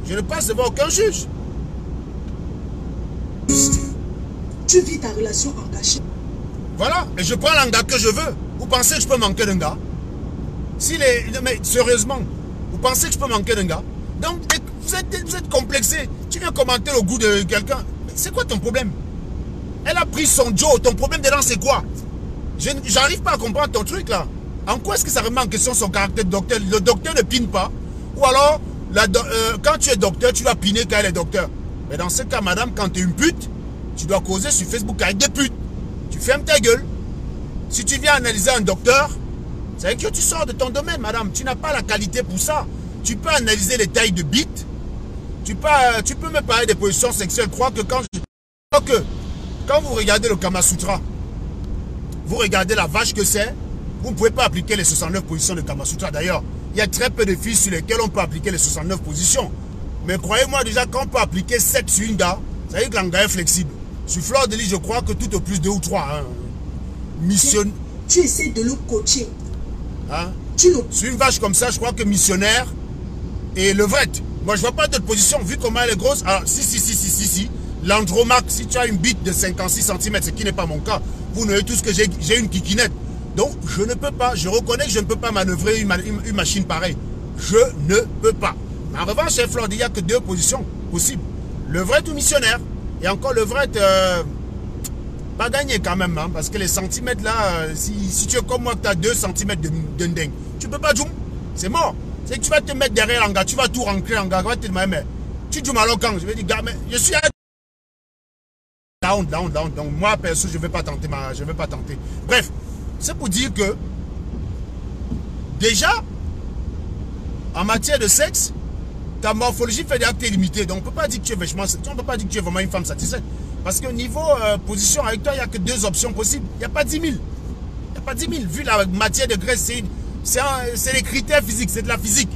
Je ne passe devant aucun juge. Tu vis ta relation en cachette. Voilà, et je prends l'anga que je veux. Vous pensez que je peux manquer d'un gars? Mais sérieusement, vous pensez que je peux manquer d'un gars? Donc, vous êtes complexé. Tu viens commenter le goût de quelqu'un. C'est quoi ton problème? Elle a pris son Joe. Ton problème dedans, c'est quoi? J'arrive pas à comprendre ton truc là. En quoi est-ce que ça remet en question son caractère de docteur? Le docteur ne pine pas. Ou alors, quand tu es docteur, tu vas piner quand elle est docteur. Mais dans ce cas, madame, quand tu es une pute, tu dois causer sur Facebook avec des putes. Tu fermes ta gueule. Si tu viens analyser un docteur, c'est que tu sors de ton domaine, madame. Tu n'as pas la qualité pour ça. Tu peux analyser les tailles de bits. Tu peux me parler des positions sexuelles. Crois que quand vous regardez le Kama Sutra, vous regardez la vache que c'est, vous ne pouvez pas appliquer les 69 positions de Kama Sutra. D'ailleurs, il y a très peu de filles sur lesquelles on peut appliquer les 69 positions. Mais croyez-moi déjà, quand on peut appliquer 7 sur une gars, ça veut dire que l'anga est flexible. Sur Fleur de Lys, je crois que tout au plus 2 ou 3. Hein. Tu essaies de le coacher. Hein? Sur une vache comme ça, je crois que missionnaire et levrette. Moi, je vois pas d'autre position. Vu comment elle est grosse. Alors, si. L'andromaque, si tu as une bite de 56 cm, ce qui n'est pas mon cas, vous n'avez tous que j'ai une kikinette. Donc, je ne peux pas. Je reconnais que je ne peux pas manœuvrer une machine pareille. Je ne peux pas. En revanche, chez Fleur, il n'y a que 2 positions possibles. Levrette ou missionnaire. Et encore levrette, pas gagné quand même. Hein, parce que les centimètres là, si tu es comme moi, que tu as 2 cm de dingue, tu ne peux pas zoom. C'est mort. C'est que tu vas te mettre derrière l'anga, tu vas tout rentrer en gars. Mais tu joues alors quand je vais dire, gars, mais je suis à down. Donc moi, perso, je ne vais pas tenter. Bref, c'est pour dire que déjà, en matière de sexe, ta morphologie fait des actes limités. Donc on ne peut pas dire que tu es vachement, on peut pas dire que tu es vraiment une femme satisfaite. Parce que niveau position avec toi, il n'y a que 2 options possibles. Il n'y a pas 10 000. Il n'y a pas 10 000. Vu la matière de graisse, c'est les critères physiques, c'est de la physique.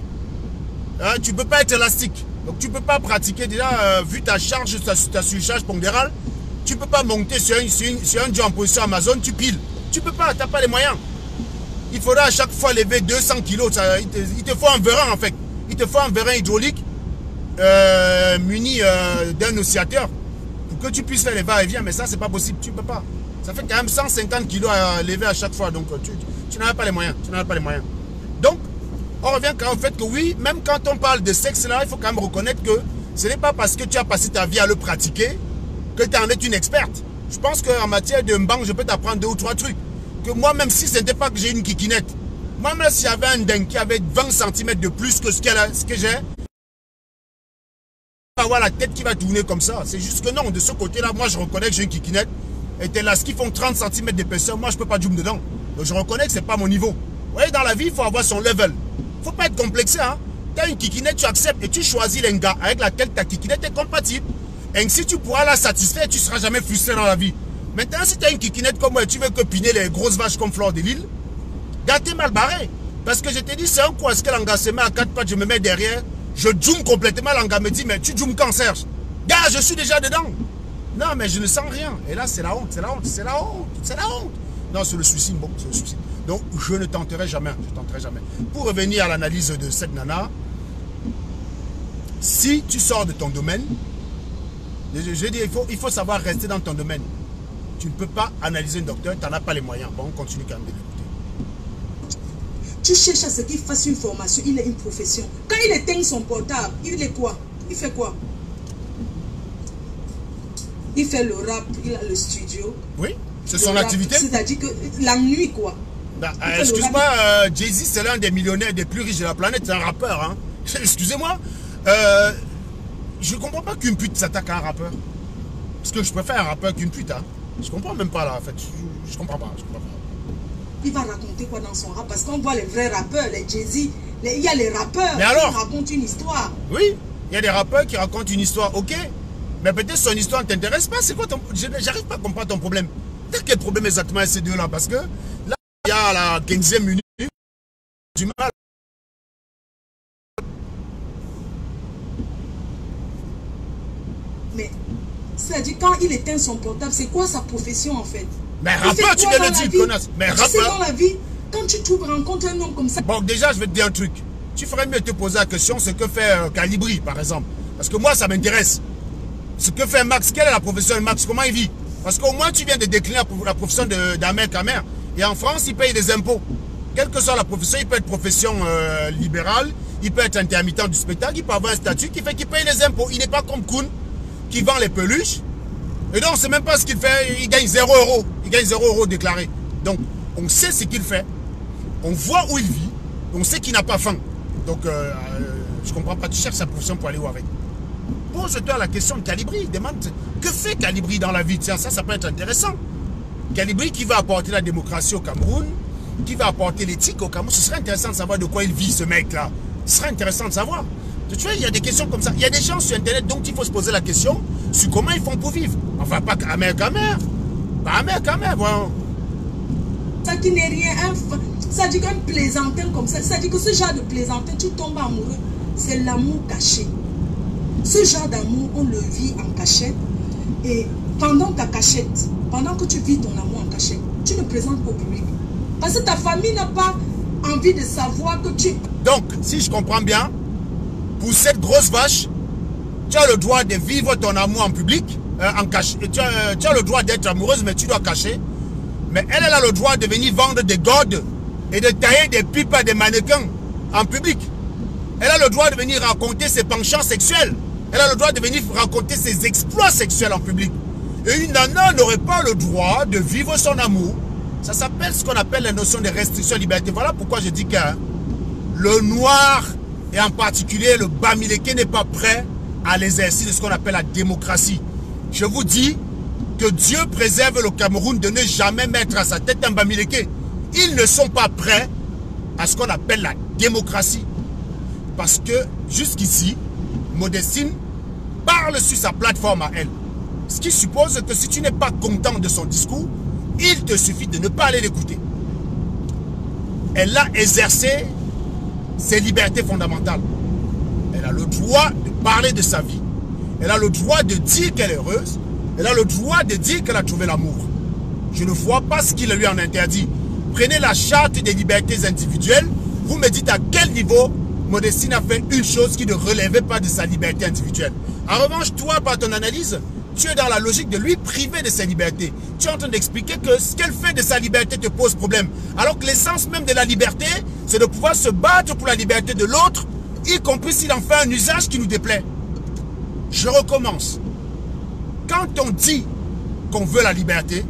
Hein, tu ne peux pas être élastique. Donc tu ne peux pas pratiquer déjà, vu ta charge, ta surcharge pondérale, tu ne peux pas monter sur un job en position Amazon, tu piles. Tu ne peux pas, tu n'as pas les moyens. il faudra à chaque fois lever 200 kilos. Il te faut un vérin en fait. Il te faut un vérin hydraulique muni d'un oscillateur pour que tu puisses faire les va-et-vient. Mais ça, c'est pas possible. Tu peux pas. Ça fait quand même 150 kilos à lever à chaque fois. Donc, tu n'as pas les moyens. Tu n'as pas les moyens. Donc, on revient quand même au fait que oui, même quand on parle de sexe là, il faut quand même reconnaître que ce n'est pas parce que tu as passé ta vie à le pratiquer que tu en es une experte. Je pense qu'en matière de mbang, je peux t'apprendre 2 ou 3 trucs. Que moi, même si ce n'était pas que j'ai une kikinette, moi-même si j'avais un dingue qui avait 20 cm de plus que ce que j'ai, avoir la tête qui va tourner comme ça. C'est juste que non, de ce côté-là, moi je reconnais que j'ai une kikinette. Et t'es là, ce qui font 30 cm d'épaisseur, moi je peux pas zoom dedans. Donc je reconnais que c'est pas mon niveau. Vous voyez, dans la vie, il faut avoir son level. Faut pas être complexé, hein. T'as une kikinette, tu acceptes et tu choisis les gars avec laquelle ta kikinette est compatible. Et si tu pourras la satisfaire, tu seras jamais frustré dans la vie. Maintenant, si tu as une kikinette comme moi et tu veux que piner les grosses vaches comme Fleur de Lille, gars, t'es mal barré. Parce que je t'ai dit, c'est un coup à ce que l'anga se met à 4 pattes, je me mets derrière, je zoome complètement, l'anga me dit, mais tu zoomes quand, Serge? Gars, je suis déjà dedans. Non, mais je ne sens rien. Et là, c'est la honte, c'est la honte, c'est la honte, c'est la honte. Non, c'est le suicide, bon, c'est le suicide. Donc, je ne tenterai jamais, je tenterai jamais. Pour revenir à l'analyse de cette nana, si tu sors de ton domaine, je dis, il faut savoir rester dans ton domaine. Tu ne peux pas analyser un docteur, tu n'en as pas les moyens. Bon, on continue quand même de l'écouter. Tu cherches à ce qu'il fasse une formation, il a une profession. Quand il éteint son portable, il est quoi? Il fait quoi? Il fait le rap, il a le studio. Oui, c'est son activité. C'est-à-dire que la nuit, quoi. Bah, excuse-moi, Jay-Z, c'est l'un des millionnaires des plus riches de la planète, c'est un rappeur. Hein. Excusez-moi, je ne comprends pas qu'une pute s'attaque à un rappeur. Parce que je préfère un rappeur qu'une pute. Hein. Je comprends même pas là, en fait. Je comprends pas, je comprends pas. Il va raconter quoi dans son rap? Parce qu'on voit les vrais rappeurs, les Jay-Z, il y a les rappeurs qui racontent une histoire. Oui, il y a des rappeurs qui racontent une histoire, ok. Mais peut-être son histoire ne t'intéresse pas. C'est quoi ton... J'arrive pas à comprendre ton problème. Quel problème exactement ces deux-là? Parce que là, il y a la 15e minute du mal. Mais, c'est-à-dire, quand il éteint son portable, c'est quoi sa profession en fait? Mais rappeur, tu viens de dire, connasse. Mais rappeur. Tu sais, dans la vie, quand tu rencontres un homme comme ça. Bon, déjà, je vais te dire un truc. Tu ferais mieux te poser la question ce que fait Calibri, par exemple. Parce que moi, ça m'intéresse. Ce que fait Max, quelle est la profession de Max? Comment il vit? Parce qu'au moins, tu viens de décliner la profession d'Amer Kamer. Et en France, il paye des impôts. Quelle que soit la profession, il peut être profession libérale, il peut être intermittent du spectacle, il peut avoir un statut qui fait qu'il paye les impôts. Il n'est pas comme Kuhn, qui vend les peluches. Et donc, on ne sait même pas ce qu'il fait. Il gagne 0 €. Il gagne 0 € déclaré. Donc, on sait ce qu'il fait. On voit où il vit. On sait qu'il n'a pas faim. Donc, je ne comprends pas. Tu cherches sa profession pour aller où avec? Pose-toi la question de Calibri. Demande que fait Calibri dans la vie. Tiens, ça peut être intéressant. Calibri qui va apporter la démocratie au Cameroun, qui va apporter l'éthique au Cameroun. Ce serait intéressant de savoir de quoi il vit, ce mec-là. Ce serait intéressant de savoir. Tu vois, il y a des questions comme ça. Il y a des gens sur Internet, donc il faut se poser la question sur comment ils font pour vivre. Enfin, pas Amer Kamer. Pas Amer Kamer, bon. Ça qui n'est rien, ça dit qu'un plaisantin comme ça, ça dit que ce genre de plaisantin, tu tombes amoureux, c'est l'amour caché. Ce genre d'amour, on le vit en cachette. Et pendant ta cachette, pendant que tu vis ton amour en cachette, tu ne présentes pas au public. Parce que ta famille n'a pas envie de savoir que tu... Donc, si je comprends bien, pour cette grosse vache, tu as le droit de vivre ton amour en public, en cachette. Tu as le droit d'être amoureuse, mais tu dois cacher. Mais elle a le droit de venir vendre des godes et de tailler des pipes à des mannequins en public. Elle a le droit de venir raconter ses penchants sexuels. Elle a le droit de venir raconter ses exploits sexuels en public. Et une nana n'aurait pas le droit de vivre son amour. Ça s'appelle ce qu'on appelle la notion de restriction de liberté. Voilà pourquoi je dis que le noir, et en particulier le Bamileke, n'est pas prêt à l'exercice de ce qu'on appelle la démocratie. Je vous dis que Dieu préserve le Cameroun de ne jamais mettre à sa tête un Bamileke. Ils ne sont pas prêts à ce qu'on appelle la démocratie. Parce que jusqu'ici, Modestine parle sur sa plateforme à elle. Ce qui suppose que si tu n'es pas content de son discours, il te suffit de ne pas aller l'écouter. Elle a exercé ses libertés fondamentales. Elle a le droit de parler de sa vie. Elle a le droit de dire qu'elle est heureuse. Elle a le droit de dire qu'elle a trouvé l'amour. Je ne vois pas ce qu'il lui en interdit. prenez la charte des libertés individuelles, vous me dites à quel niveau Modestine a fait une chose qui ne relevait pas de sa liberté individuelle. En revanche, toi, par ton analyse, tu es dans la logique de lui priver de sa liberté. Tu es en train d'expliquer que ce qu'elle fait de sa liberté te pose problème. Alors que l'essence même de la liberté, c'est de pouvoir se battre pour la liberté de l'autre, y compris s'il en fait un usage qui nous déplaît. Je recommence. Quand on dit qu'on veut la liberté,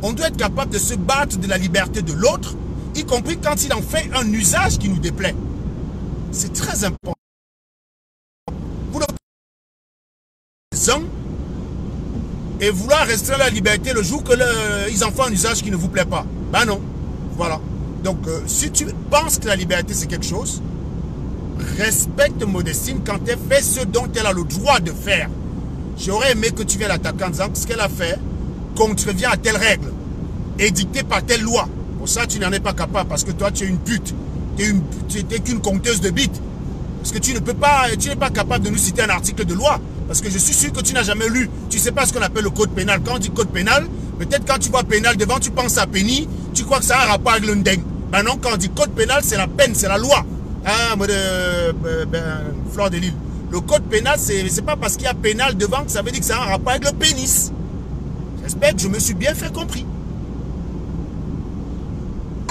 on doit être capable de se battre de la liberté de l'autre, y compris quand il en fait un usage qui nous déplaît. C'est très important. Vous ne pouvez et vouloir restreindre la liberté le jour que ils en font un usage qui ne vous plaît pas. Ben non. Voilà. Donc, si tu penses que la liberté c'est quelque chose, respecte Modestine quand elle fait ce dont elle a le droit de faire. J'aurais aimé que tu viennes l'attaquer en disant que ce qu'elle a fait contrevient à telle règle, édictée par telle loi. Pour ça, tu n'en es pas capable parce que toi, tu es une pute. Tu n'es qu'une conteuse de bits. Parce que tu n'es pas capable de nous citer un article de loi. Parce que je suis sûr que tu n'as jamais lu. Tu ne sais pas ce qu'on appelle le code pénal. Quand on dit code pénal, peut-être quand tu vois pénal devant, tu penses à Penny, tu crois que ça a un rapport avec le ndeng. Ben non, quand on dit code pénal, c'est la peine, c'est la loi. Ah, Fleur de Lille. Le code pénal, c'est pas parce qu'il y a pénal devant que ça veut dire que ça a un rapport avec le pénis. J'espère que je me suis bien fait compris.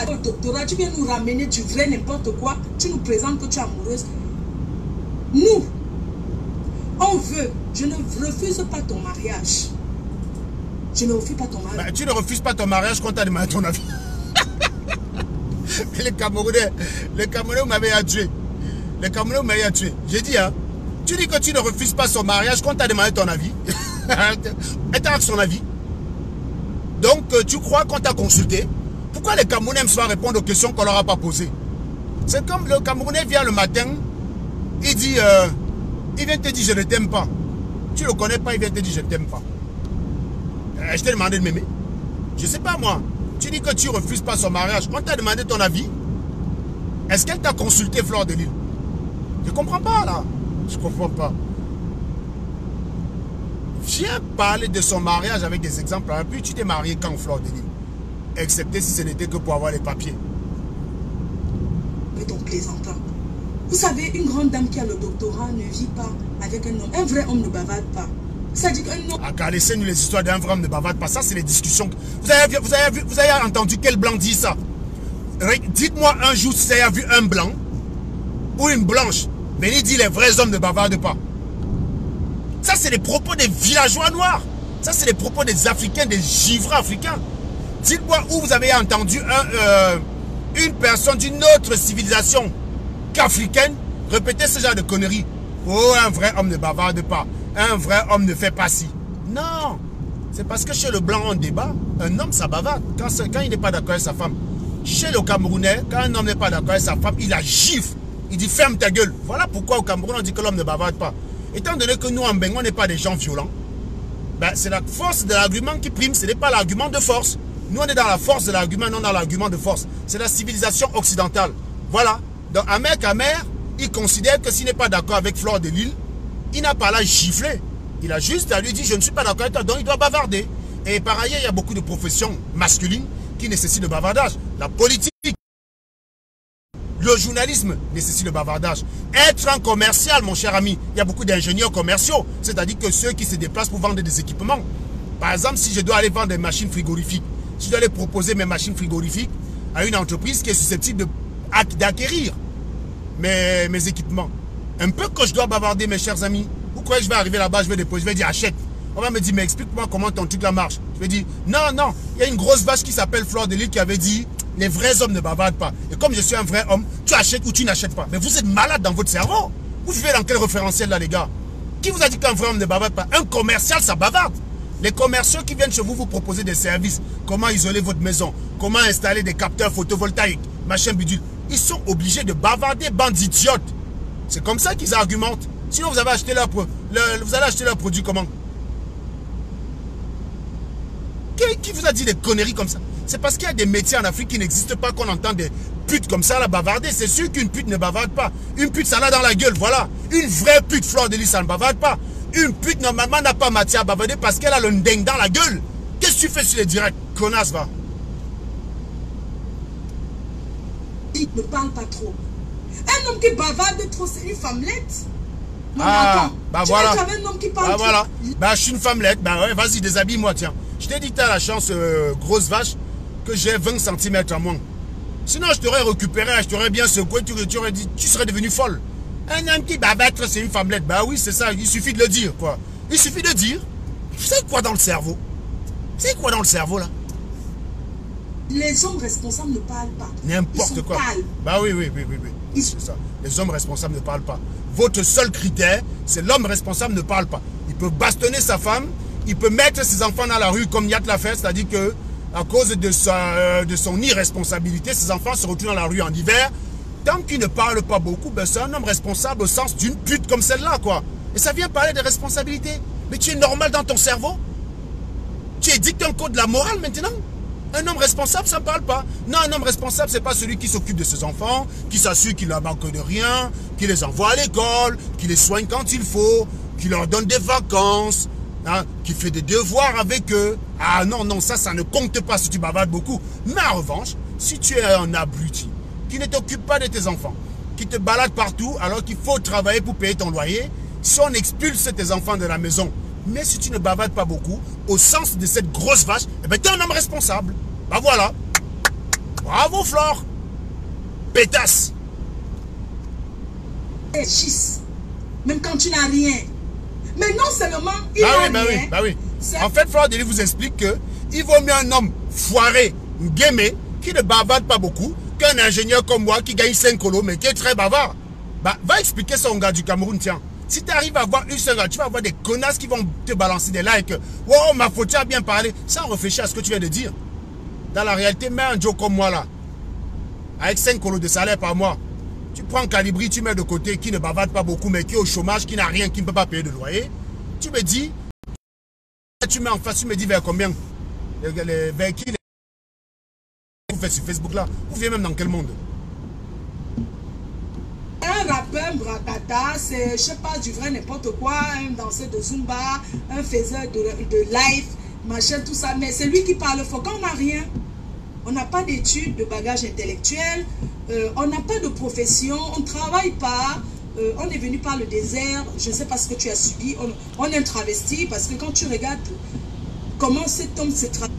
Au doctorat, tu viens nous ramener du vrai n'importe quoi. Tu nous présentes que tu es amoureuse. Nous, on veut. Je ne refuse pas ton mariage. Je ne refuse pas ton mariage. Bah, tu ne refuses pas ton mariage quand tu as demandé ton avis. Les Camerounais m'avaient tué. Les Camerounais m'avaient tué. J'ai dit, hein. Tu dis que tu ne refuses pas son mariage quand tu as demandé ton avis. Et tu as son avis. Donc, tu crois qu'on t'a consulté. Pourquoi les Camerounais aiment souvent répondre aux questions qu'on leur a pas posées? C'est comme le Camerounais vient le matin, il dit, il vient te dire je ne t'aime pas. Tu ne le connais pas, il vient te dire je ne t'aime pas. Je t'ai demandé de m'aimer. Je ne sais pas moi. Tu dis que tu ne refuses pas son mariage. On t'a demandé ton avis. Est-ce qu'elle t'a consulté, Fleur de Lille? Je ne comprends pas là. Je ne comprends pas. Viens parler de son mariage avec des exemples. Et puis tu t'es marié quand, Fleur de Lille? Excepté si ce n'était que pour avoir les papiers. Mais ton plaisantin. Vous savez, une grande dame qui a le doctorat ne vit pas avec un homme. Un vrai homme ne bavarde pas. Ça dit qu'un homme... Ah, laissez-nous les histoires d'un vrai homme ne bavarde pas. Ça, c'est les discussions. Vous avez entendu quel blanc dit ça? Dites-moi un jour si vous avez vu un blanc ou une blanche venir dire les vrais hommes ne bavardent pas. Ça, c'est les propos des villageois noirs. Ça, c'est les propos des Africains, des givrés africains. Dites-moi où vous avez entendu une personne d'une autre civilisation qu'africaine répéter ce genre de conneries. Oh, un vrai homme ne bavarde pas. Un vrai homme ne fait pas ci. Non. C'est parce que chez le blanc, on débat. Un homme, ça bavarde. Quand il n'est pas d'accord avec sa femme. Chez le Camerounais, quand un homme n'est pas d'accord avec sa femme, il la gifle. Il dit ferme ta gueule. Voilà pourquoi au Cameroun, on dit que l'homme ne bavarde pas. Étant donné que nous, en Bengo, on n'est pas des gens violents, ben, c'est la force de l'argument qui prime. Ce n'est pas l'argument de force. Nous, on est dans la force de l'argument, non dans l'argument de force. C'est la civilisation occidentale. Voilà. Donc, Ahmed Kamer, il considère que s'il n'est pas d'accord avec Fleur de Lille, il n'a pas à la gifler. Il a juste à lui dire, je ne suis pas d'accord avec toi, donc il doit bavarder. Et par ailleurs, il y a beaucoup de professions masculines qui nécessitent le bavardage. La politique, le journalisme nécessite le bavardage. Être un commercial, mon cher ami, il y a beaucoup d'ingénieurs commerciaux, c'est-à-dire que ceux qui se déplacent pour vendre des équipements. Par exemple, si je dois aller vendre des machines frigorifiques, si je dois aller proposer mes machines frigorifiques à une entreprise qui est susceptible d'acquérir mes équipements, un peu que je dois bavarder, mes chers amis. Vous croyez que je vais arriver là-bas, je vais déposer, je vais dire achète. On va me dire, mais explique-moi comment ton truc là marche. Je vais dire, non, non, il y a une grosse vache qui s'appelle Fleur de Lille qui avait dit, les vrais hommes ne bavardent pas. Et comme je suis un vrai homme, tu achètes ou tu n'achètes pas. Mais vous êtes malade dans votre cerveau. Vous vivez dans quel référentiel là, les gars? Qui vous a dit qu'un vrai homme ne bavarde pas? Un commercial, ça bavarde. Les commerciaux qui viennent chez vous proposer des services, comment isoler votre maison, comment installer des capteurs photovoltaïques, machin bidule, ils sont obligés de bavarder, bande d'idiotes. C'est comme ça qu'ils argumentent. Sinon, vous allez acheter leur produit comment? Qui vous a dit des conneries comme ça? C'est parce qu'il y a des métiers en Afrique qui n'existent pas qu'on entend des putes comme ça là bavarder. C'est sûr qu'une pute ne bavarde pas. Une pute, ça l'a dans la gueule, voilà. Une vraie pute, Fleur de Lille, ça ne bavarde pas. Une pute, normalement, n'a pas matière à bavarder parce qu'elle a le ndeng dans la gueule. Qu'est-ce que tu fais sur les directs? Connasse, va. ne parle pas trop. Un homme qui bavarde trop, c'est une femmelette. Non, Ah, attends, bah tu voilà. veux qu'avec un homme qui parle Bah trop. voilà. Bah je suis une femmelette. Bah ouais, vas-y, déshabille-moi, tiens. Je t'ai dit, t'as la chance, grosse vache, que j'ai 20 cm à moins. Sinon, je t'aurais récupéré, je t'aurais bien secoué, tu aurais dit, tu serais devenu folle. Un homme qui bavattre, c'est une femmelette. Bah oui, c'est ça, il suffit de le dire, quoi. Il suffit de dire. C'est quoi dans le cerveau? C'est quoi dans le cerveau, là? Les hommes responsables ne parlent pas. N'importe quoi. Pâles. Bah oui. Ils- C'est ça. Les hommes responsables ne parlent pas. Votre seul critère, c'est l'homme responsable ne parle pas. Il peut bastonner sa femme, il peut mettre ses enfants dans la rue comme Yat l'a fait, c'est-à-dire que à cause de son irresponsabilité, ses enfants se retrouvent dans la rue en hiver. Tant qu'il ne parle pas beaucoup, ben c'est un homme responsable au sens d'une pute comme celle-là, quoi. Et ça vient parler de responsabilité. Mais tu es normal dans ton cerveau? Tu édictes un code de la morale maintenant? Un homme responsable, ça ne parle pas. Non, un homme responsable, c'est pas celui qui s'occupe de ses enfants, qui s'assure qu'il ne manque de rien, qui les envoie à l'école, qui les soigne quand il faut, qui leur donne des vacances, hein, qui fait des devoirs avec eux. Ah non, ça ne compte pas si tu bavardes beaucoup. Mais en revanche, si tu es un abruti, qui ne t'occupe pas de tes enfants, qui te balade partout alors qu'il faut travailler pour payer ton loyer, si on expulse tes enfants de la maison, mais si tu ne bavardes pas beaucoup, au sens de cette grosse vache, eh ben, tu es un homme responsable. Bah voilà. Bravo, Flore. Pétasse. Schisse. Même quand tu n'as rien. Mais non seulement il n'a rien. Bah oui. En fait, Flore Delis vous explique que il vaut mieux un homme foiré, guémé, qui ne bavarde pas beaucoup, qu'un ingénieur comme moi qui gagne 5 colos, mais qui est très bavard. Bah, va expliquer ça au gars du Cameroun, tiens. Si tu arrives à avoir une seule, tu vas avoir des connasses qui vont te balancer des likes. Oh, ma faute, tu as bien parlé. Sans réfléchir à ce que tu viens de dire. Dans la réalité, mets un Joe comme moi là. Avec 5 colos de salaire par mois. Tu prends un Calibri, tu mets de côté, qui ne bavarde pas beaucoup, mais qui est au chômage, qui n'a rien, qui ne peut pas payer de loyer. Tu me dis, tu mets en face, tu me dis vers combien? Vers qui vous faites sur Facebook là? Vous vivez même dans quel monde? Un rappeur brakata, c'est, je sais pas, du vrai n'importe quoi, un danseur de Zumba, un faiseur de live, machin, tout ça. Mais c'est lui qui parle fort. Quand on n'a rien, on n'a pas d'études, de bagage intellectuel, on n'a pas de profession, on ne travaille pas, on est venu par le désert, je ne sais pas ce que tu as subi, on est un travesti, parce que quand tu regardes comment cet homme se travaille,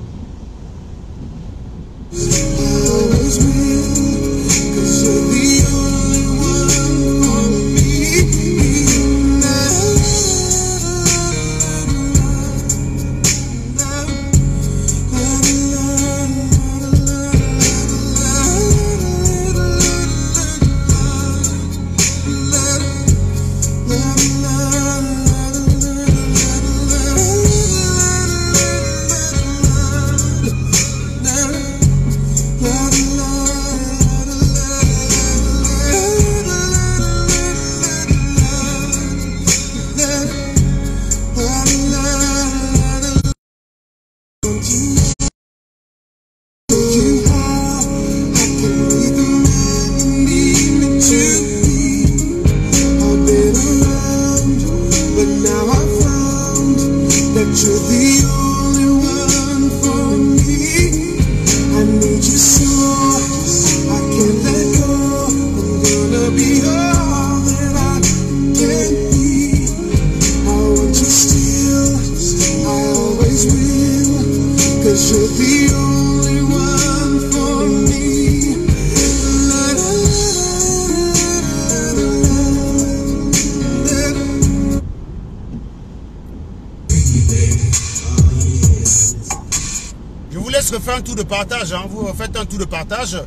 Faire un tour de partage, hein. Vous faites un tour de partage,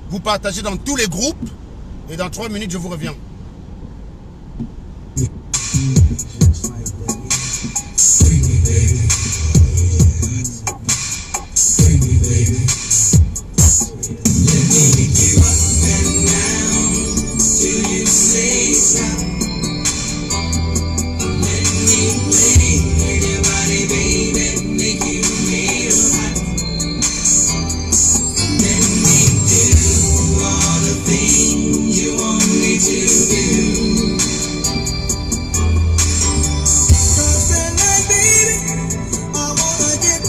vous partagez dans tous les groupes et dans 3 minutes je vous reviens. Cause then I, baby, I wanna get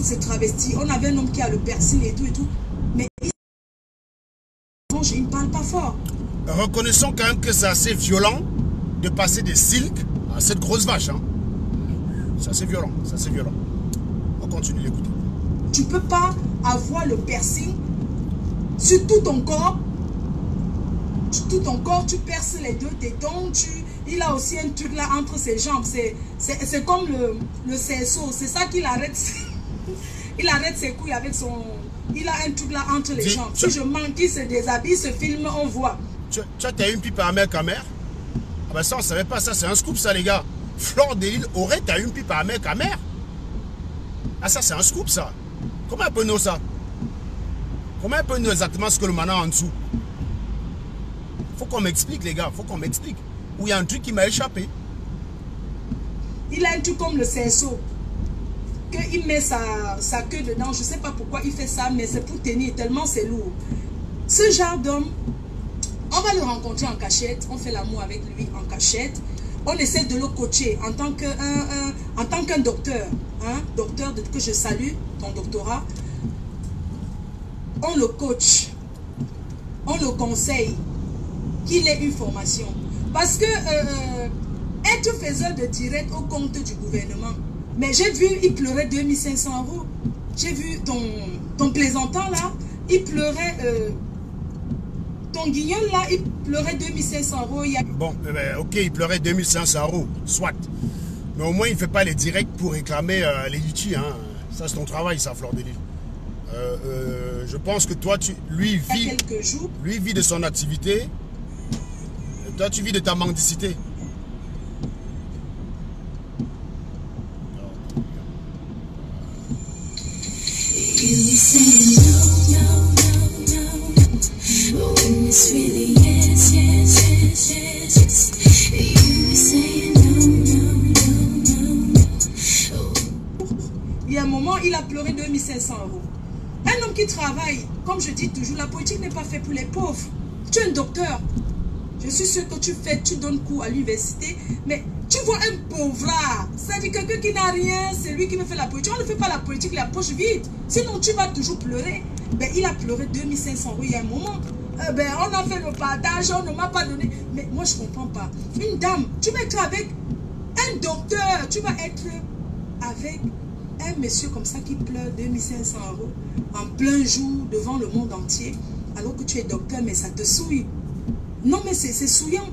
Se travestit. On avait un homme qui a le piercing et tout. Mais il ne parle pas fort. Reconnaissons quand même que c'est assez violent de passer des silks à cette grosse vache. Hein. C'est assez violent, c'est assez violent. On continue d'écouter. Tu ne peux pas avoir le piercing sur tout ton corps. Sur tout ton corps, tu perces les deux tétons. Il a aussi un truc là entre ses jambes. C'est comme le cerceau. C'est ça qu'il arrête. Il arrête ses couilles avec son... Il a un truc là entre les jambes. Si je manque, il se déshabille, ce film, on voit. Tu as une pipe à mec à mère? Ah ben ça, on ne savait pas ça. C'est un scoop, ça, les gars. Fleur de Lille aurait une pipe à mec à mère? Ah, ça, c'est un scoop, ça. Comment elle peut nous ça? Comment elle peut nous exactement ce que le mana en dessous? Faut qu'on m'explique, les gars. Faut qu'on m'explique. Ou il y a un truc qui m'a échappé. Il a un truc comme le cerceau. Il met sa queue dedans, je ne sais pas pourquoi il fait ça, mais c'est pour tenir, tellement c'est lourd. Ce genre d'homme, on va le rencontrer en cachette, on fait l'amour avec lui en cachette, on essaie de le coacher en tant qu'un docteur, hein, docteur que je salue, ton doctorat, on le coach, on le conseille qu'il ait une formation. Parce que être faiseur de direct au compte du gouvernement, mais j'ai vu, il pleurait 2500 €. J'ai vu ton plaisantant là, il pleurait, ton guignol là, il pleurait 2500 €. Bon, ok, il pleurait 2500 €, soit. Mais au moins, il ne fait pas les directs pour réclamer les litchis. Hein. Ça, c'est ton travail, ça, Fleur de Lille. Je pense que toi, lui vit de son activité. Et toi, tu vis de ta mendicité. You say no, no, no, no, when it's really yes, yes, yes, yes, yes. You say no, no, no, no. Il y a un moment, il a pleuré 2500 €. Un homme qui travaille, comme je dis toujours, la politique n'est pas faite pour les pauvres. Tu es un docteur. Je suis sûr que tu donnes cours à l'université, mais tu vois un pauvre, c'est-à-dire quelqu'un qui n'a rien, c'est lui qui me fait la politique. On ne fait pas la politique, la poche vide. Sinon, tu vas toujours pleurer. Ben, il a pleuré 2500 € il y a un moment. On a fait le partage, on ne m'a pas donné. Mais moi, je ne comprends pas. Une dame, tu vas être avec un docteur, tu vas être avec un monsieur comme ça qui pleure 2500 € en plein jour devant le monde entier, alors que tu es docteur, mais ça te souille. Non, mais c'est souillant.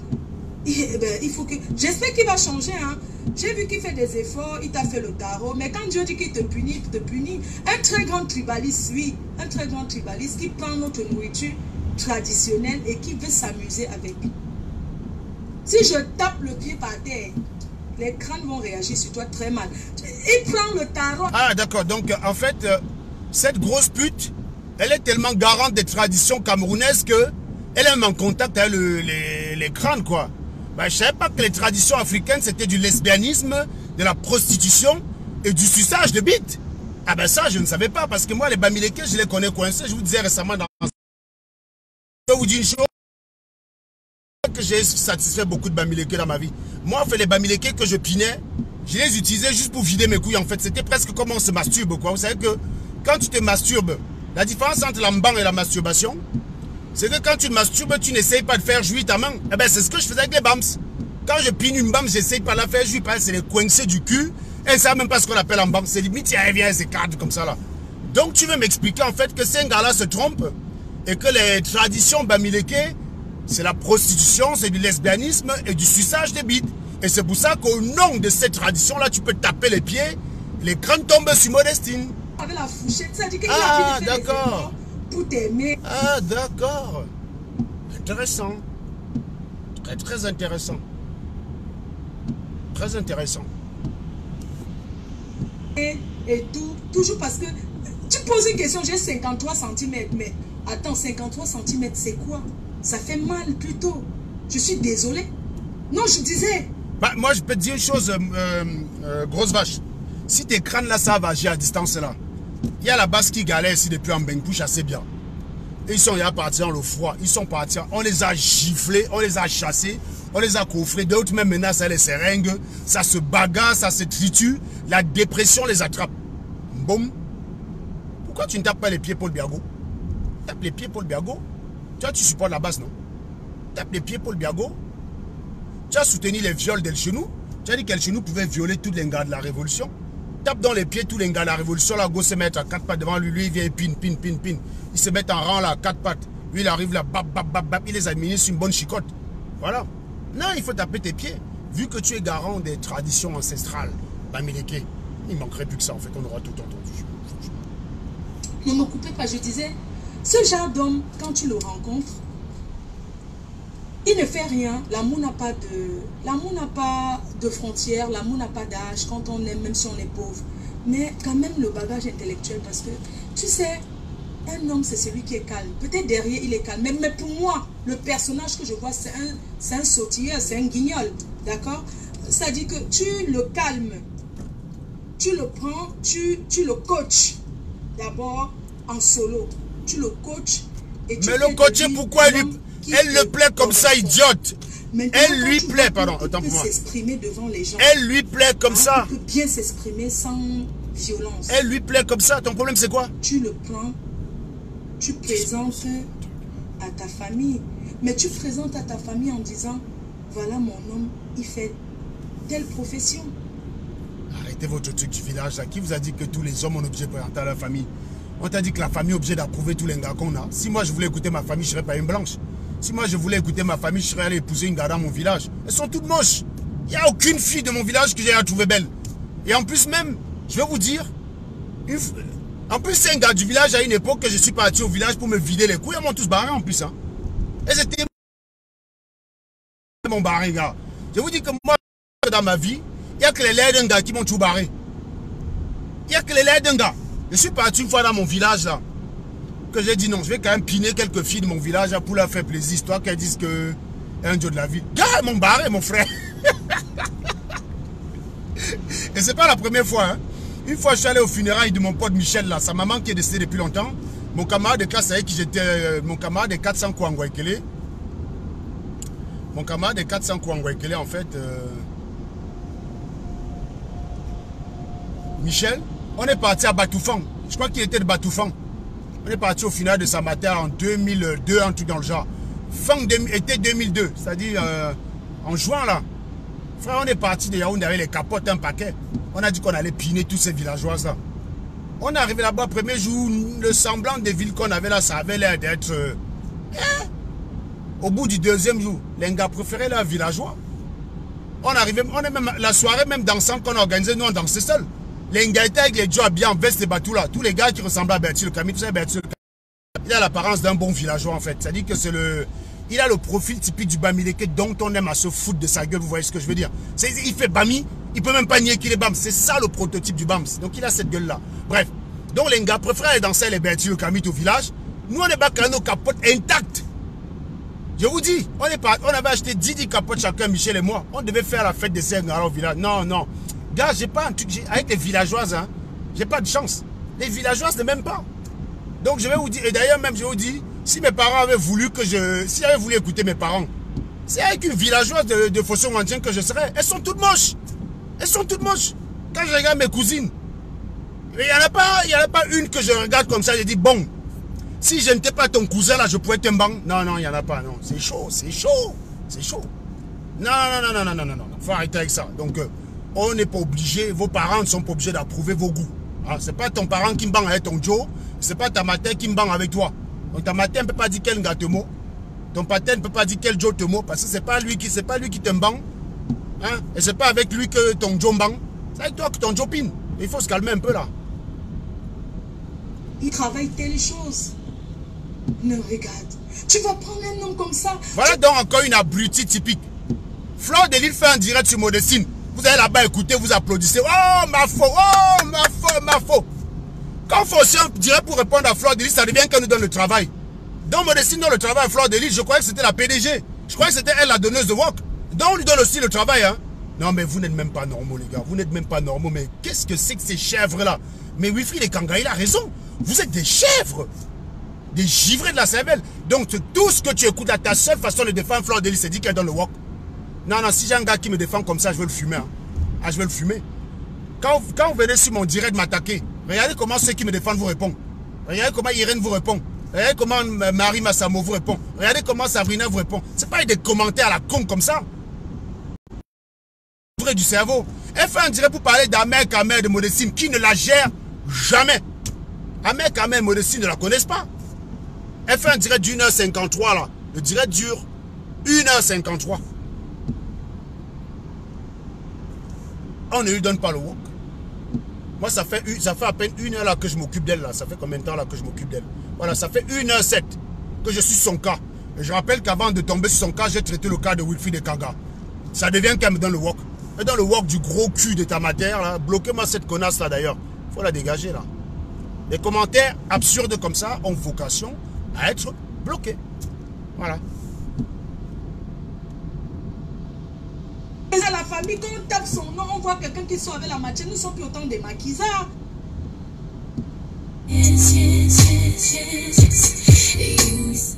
Il faut que... J'espère qu'il va changer. Hein. J'ai vu qu'il fait des efforts, il t'a fait le tarot, mais quand Dieu dit qu'il te punit, il te punit. Un très grand tribaliste, oui, un très grand tribaliste qui prend notre nourriture traditionnelle et qui veut s'amuser avec. Si je tape le pied par terre, les crânes vont réagir sur toi très mal. Il prend le tarot. Ah, d'accord. Donc, en fait, cette grosse pute, elle est tellement garante des traditions camerounaises que elle est en contact avec les crânes, quoi. Ben, je ne savais pas que les traditions africaines, c'était du lesbianisme, de la prostitution et du suçage de bites. Ah ben ça, je ne savais pas, parce que moi, les Bamileke, je les connais coincés. Je vous disais récemment dans... Je peux vous dire une chose, que j'ai satisfait beaucoup de Bamileke dans ma vie. Moi, en fait, les Bamileke que je pinais, je les utilisais juste pour vider mes couilles, en fait. C'était presque comme on se masturbe, quoi. Vous savez que quand tu te masturbes, la différence entre la mban et la masturbation, c'est que quand tu te masturbes, tu n'essayes pas de faire jouir ta main. Eh ben, c'est ce que je faisais avec les bams. Quand je pine une bam, j'essaye pas de la faire jouir, parce que c'est les coincés du cul. Elle ne sait même pas ce qu'on appelle en bam. C'est limite, elle vient, elle s'écarte comme ça, là. Donc, tu veux m'expliquer, en fait, que ces gars-là se trompent et que les traditions Bamileke, c'est la prostitution, c'est du lesbianisme et du suçage des bites. Et c'est pour ça qu'au nom de cette tradition-là, tu peux taper les pieds, les crânes tombent sur Modestine. Avec la fourchette, ça dit qu'il Ah, a fait des efforts pour t'aimer. Ah, d'accord. Intéressant. Très, très intéressant. Très intéressant. Et tout, toujours parce que tu poses une question, j'ai 53 cm, mais attends, 53 cm, c'est quoi? Ça fait mal plutôt. Je suis désolée. Non, je disais. Bah, moi, je peux te dire une chose, grosse vache. Si tes crânes là, ça va agir à distance là. Il y a la base qui galère ici depuis en Bengouche assez bien. Et ils sont partis dans le froid. Ils sont partis. On les a giflés, on les a chassés, on les a coffrés. D'autres même menacent les seringues. Ça se bagarre, ça se tritue. La dépression les attrape. Boum. Pourquoi tu ne tapes pas les pieds Paul Biago? Tape les pieds Paul Biago. Toi, tu supportes la base, non? Tape les pieds Paul Biago. Tu as soutenu les viols d'El Chenou. Tu as dit qu'El Chenou pouvait violer tous les gars de la Révolution. Tape dans les pieds tous les gars de la Révolution. La gauche se met à quatre pattes devant lui. Lui, il vient pin. Ils se mettent en rang là, à quatre pattes. Lui, il arrive là, bap. Il les administre une bonne chicotte. Voilà. Non, il faut taper tes pieds. Vu que tu es garant des traditions ancestrales, Bamileke, il ne manquerait plus que ça en fait. On aura tout entendu. Ne me coupez pas, je disais, ce genre d'homme, quand tu le rencontres, il ne fait rien. L'amour n'a pas de frontières, l'amour n'a pas d'âge quand on aime, même si on est pauvre. Mais quand même le bagage intellectuel, parce que tu sais, un homme c'est celui qui est calme. Peut-être derrière il est calme, mais pour moi, le personnage que je vois c'est un sautilleur, c'est un guignol, d'accord? Ça dit que tu le calmes, tu le prends, tu le coaches. D'abord en solo, tu le coaches. Et tu mais le coacher, pourquoi elle le plaît comme ça, idiote? Elle lui plaît, pardon, autant pour moi. S'exprimer devant les gens. Elle lui plaît comme ça. Il peut bien s'exprimer sans violence. Elle lui plaît comme ça. Ton problème, c'est quoi? Tu le prends, tu présentes à ta famille. Mais tu présentes à ta famille en disant, voilà mon homme, il fait telle profession. Arrêtez votre truc du village là. Qui vous a dit que tous les hommes ont obligé de présenter à leur famille? On t'a dit que la famille est obligée d'approuver tous les gars qu'on a. Si moi je voulais écouter ma famille, je ne serais pas une blanche. Si moi je voulais écouter ma famille, je serais allé épouser une gars dans mon village. Elles sont toutes moches. Il n'y a aucune fille de mon village que j'ai à trouver belle. Et en plus même, je vais vous dire, en plus c'est un gars du village à une époque que je suis parti au village pour me vider les couilles. Ils m'ont tous barré en plus. Hein. Et c'était mon barré, gars. Je vous dis que moi, dans ma vie, il n'y a que les lèvres d'un gars qui m'ont tout barré. Il n'y a que les lèvres d'un gars. Je suis parti une fois dans mon village là, que j'ai dit non, je vais quand même piner quelques filles de mon village là, pour leur faire plaisir, histoire qu'elles disent que un dieu de la ville. Gars, mon barré, mon frère. Et c'est pas la première fois. Hein. Une fois, je suis allé au funérailles de mon pote Michel là, sa maman qui est décédée depuis longtemps. Mon camarade de classe avec qui j'étais, mon camarade de 400 coups en Guaykele. Mon camarade de 400 coups en Guaykele, en fait. Michel. On est parti à Batoufan. Je crois qu'il était de Batoufan. On est parti au final de Samater en 2002, un truc dans le genre. Été 2002, c'est-à-dire en juin là. Frère, on est parti de Yaoundé avec les capotes, un paquet. On a dit qu'on allait piner tous ces villageois-là. On est arrivé là-bas, premier jour, le semblant des villes qu'on avait là, ça avait l'air d'être... Au bout du deuxième jour, les gars préféraient leurs villageois. On est même, la soirée même dansante qu'on a organisée, nous on dansait seuls. Les gars étaient avec les gens habillés en veste et bateau là. Tous les gars qui ressemblaient à Bertil le Camille, tout ça, Bertil le Camille. Il a l'apparence d'un bon villageois en fait. C'est-à-dire que c'est le... Il a le profil typique du Bamileke dont on aime à se foutre de sa gueule, vous voyez ce que je veux dire. Il fait Bami, il peut même pas nier qu'il est Bams. C'est ça le prototype du Bams. Donc il a cette gueule là. Bref. Donc les gars préfèrent aller danser les Bertil le Camille au village. Nous on est pas nos capotes intactes. Je vous dis, on avait acheté 10 capotes chacun, Michel et moi. On devait faire la fête des Seigneurs au village. Non, non. Gars, j'ai pas un truc. Avec les villageoises, hein, j'ai pas de chance. Les villageoises ne m'aiment pas. Donc je vais vous dire, et d'ailleurs même je vous dis, si mes parents avaient voulu que je... Si j'avais voulu écouter mes parents, c'est avec une villageoise de Fossé-Wantien que je serais. Elles sont toutes moches. Elles sont toutes moches. Quand je regarde mes cousines, il n'y en a pas une que je regarde comme ça, je dis, bon, si je n'étais pas ton cousin là, je pourrais être un banc. Non, non, il n'y en a pas, non. C'est chaud, c'est chaud, c'est chaud. Non, non, non, non, non, non, non, non. Faut arrêter avec ça. Donc, on n'est pas obligé, vos parents ne sont pas obligés d'approuver vos goûts. Ah, c'est pas ton parent qui me bangue avec ton Joe, c'est pas ta matin qui me bangue avec toi. Donc ta matin ne peut pas dire quel gars te mot. Ton patin ne peut pas dire quel Joe te mot, parce que c'est pas lui qui te bangue. Hein? Et c'est pas avec lui que ton Joe bangue. C'est avec toi que ton Joe pine. Il faut se calmer un peu là. Il travaille telle chose. Ne regarde. Tu vas prendre un homme comme ça. Voilà donc encore une abrutie typique. Fleur de Lille fait un direct sur Modestine. Vous allez là-bas écouter, vous applaudissez. Oh, ma faux, oh, ma faux, ma faux. Quand on fait aussi un direct pour répondre à Fleur de Lille, ça devient qu'elle nous donne le travail. Donc Modestine donne le travail à Fleur de Lille. Je croyais que c'était la PDG. Je croyais que c'était elle la donneuse de work. Donc on lui donne aussi le travail. Hein. Non, mais vous n'êtes même pas normaux, les gars. Vous n'êtes même pas normaux. Mais qu'est-ce que c'est que ces chèvres-là? Mais Wilfried et Kanga, il a raison. Vous êtes des chèvres. Des givrés de la cervelle. Donc tout ce que tu écoutes à ta seule façon de défendre Fleur de Lille, c'est dit qu'elle donne le work. Non, non, si j'ai un gars qui me défend comme ça, je vais le fumer. Hein. Ah, je vais le fumer. Quand vous venez sur mon direct m'attaquer, regardez comment ceux qui me défendent vous répondent. Regardez comment Irène vous répond. Regardez comment Marie Massamo vous répond. Regardez comment Sabrina vous répond. C'est pas des commentaires à la con comme ça. Du cerveau. Elle fait un direct pour parler d'Ahmed Kamer de Modestine qui ne la gère jamais. Ahmed Kamer et Modestine ne la connaissent pas. Elle fait un direct d'1h53 là. Le direct dure 1h53. On ne lui donne pas le work. Moi, ça fait à peine 1 heure là que je m'occupe d'elle. Ça fait combien de temps là que je m'occupe d'elle? Voilà, ça fait 1h07 que je suis son cas. Et je rappelle qu'avant de tomber sur son cas, j'ai traité le cas de Wilfried et Kanga. Ça devient qu'elle me donne le work. Elle donne le work du gros cul de ta matière là. Bloquez-moi cette connasse là d'ailleurs. Il faut la dégager là. Les commentaires absurdes comme ça ont vocation à être bloqués. Voilà. Mais à la famille, quand on tape son nom, on voit quelqu'un qui sort avec la matière. Nous sommes plus autant des maquisards. Yes, yes, yes, yes, yes.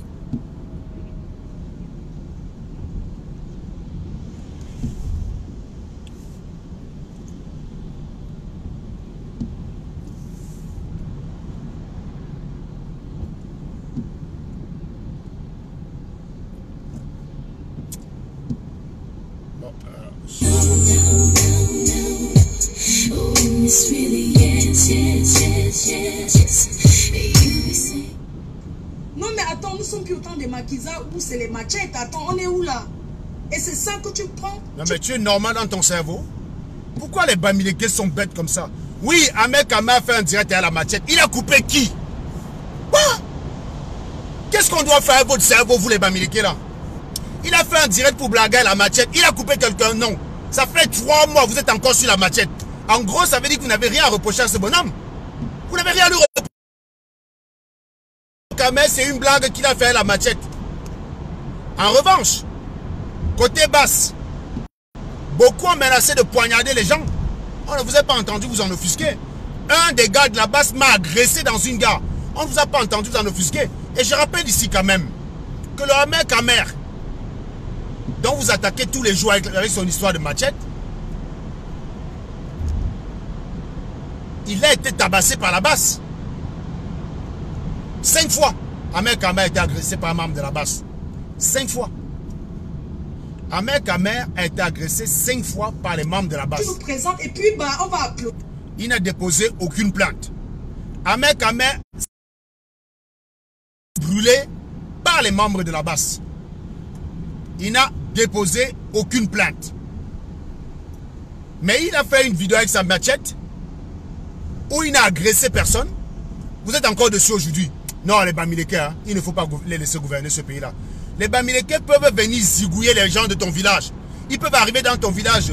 Non mais attends, nous sommes plus autant des maquisards où c'est les machettes. Attends, on est où là? Et c'est ça que tu prends? Non mais tu es normal dans ton cerveau? Pourquoi les Bamileke sont bêtes comme ça? Oui, Ahmed Kamer a fait un direct à la machette. Il a coupé qui? Quoi? Qu'est-ce qu'on doit faire avec votre cerveau, vous les Bamileke là? Il a fait un direct pour blaguer à la machette. Il a coupé quelqu'un? Non. Ça fait 3 mois, vous êtes encore sur la machette. En gros, ça veut dire que vous n'avez rien à reprocher à ce bonhomme. Vous n'avez rien à lui reprocher. Kamer, c'est une blague qu'il a fait à la machette. En revanche, côté basse, beaucoup ont menacé de poignarder les gens. On ne vous a pas entendu vous en offusquer. Un des gars de la basse m'a agressé dans une gare. On ne vous a pas entendu vous en offusquer. Et je rappelle ici quand même que le Ahmed Kamer, dont vous attaquez tous les jours avec son histoire de machette, il a été tabassé par la basse. 5 fois. Ahmed Kamer a été agressé par un membre de la basse. 5 fois. Ahmed Kamer a été agressé 5 fois par les membres de la base. Tu nous présentes et puis bah, on va applaudir. Il n'a déposé aucune plainte. Ahmed Kamer brûlé par les membres de la base. Il n'a déposé aucune plainte. Mais il a fait une vidéo avec sa machette où il n'a agressé personne. Vous êtes encore dessus aujourd'hui. Non, les Bamileke, hein, il ne faut pas les laisser gouverner ce pays-là. Les Bamileke peuvent venir zigouiller les gens de ton village. Ils peuvent arriver dans ton village.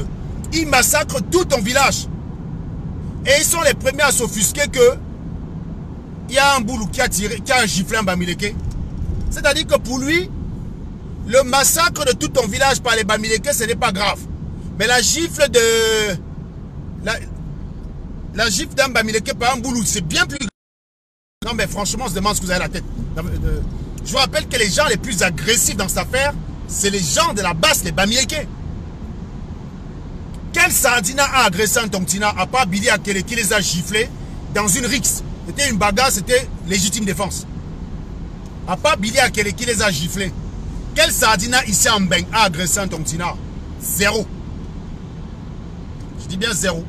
Ils massacrent tout ton village. Et ils sont les premiers à s'offusquer que il y a un boulou qui a giflé un Bamileke. C'est-à-dire que pour lui, le massacre de tout ton village par les Bamileke, ce n'est pas grave. Mais la gifle de... La gifle d'un Bamileke par un boulou, c'est bien plus grave. Non mais franchement, on se demande ce que vous avez à la tête. Je vous rappelle que les gens les plus agressifs dans cette affaire, c'est les gens de la base, les Bamileke. Quel Sardina a agressé un Tontina à part Billy Akele qui les a giflés dans une rixe? C'était une bagarre, c'était légitime défense. À part Billy Akele qui les a giflés. Quel Sardina ici en Beng a agressé un Tontina? Zéro. Je dis bien zéro.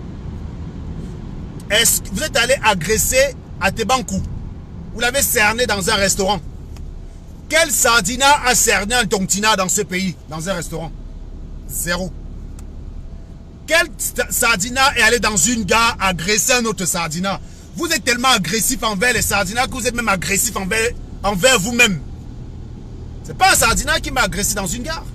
Est-ce que vous êtes allé agresser à Tebankou? Vous l'avez cerné dans un restaurant. Quel Sardina a cerné un Tontina dans ce pays, dans un restaurant? Zéro. Quel Sardina est allé dans une gare agresser un autre Sardina? Vous êtes tellement agressif envers les Sardinas que vous êtes même agressif envers vous-même. C'est pas un Sardina qui m'a agressé dans une gare.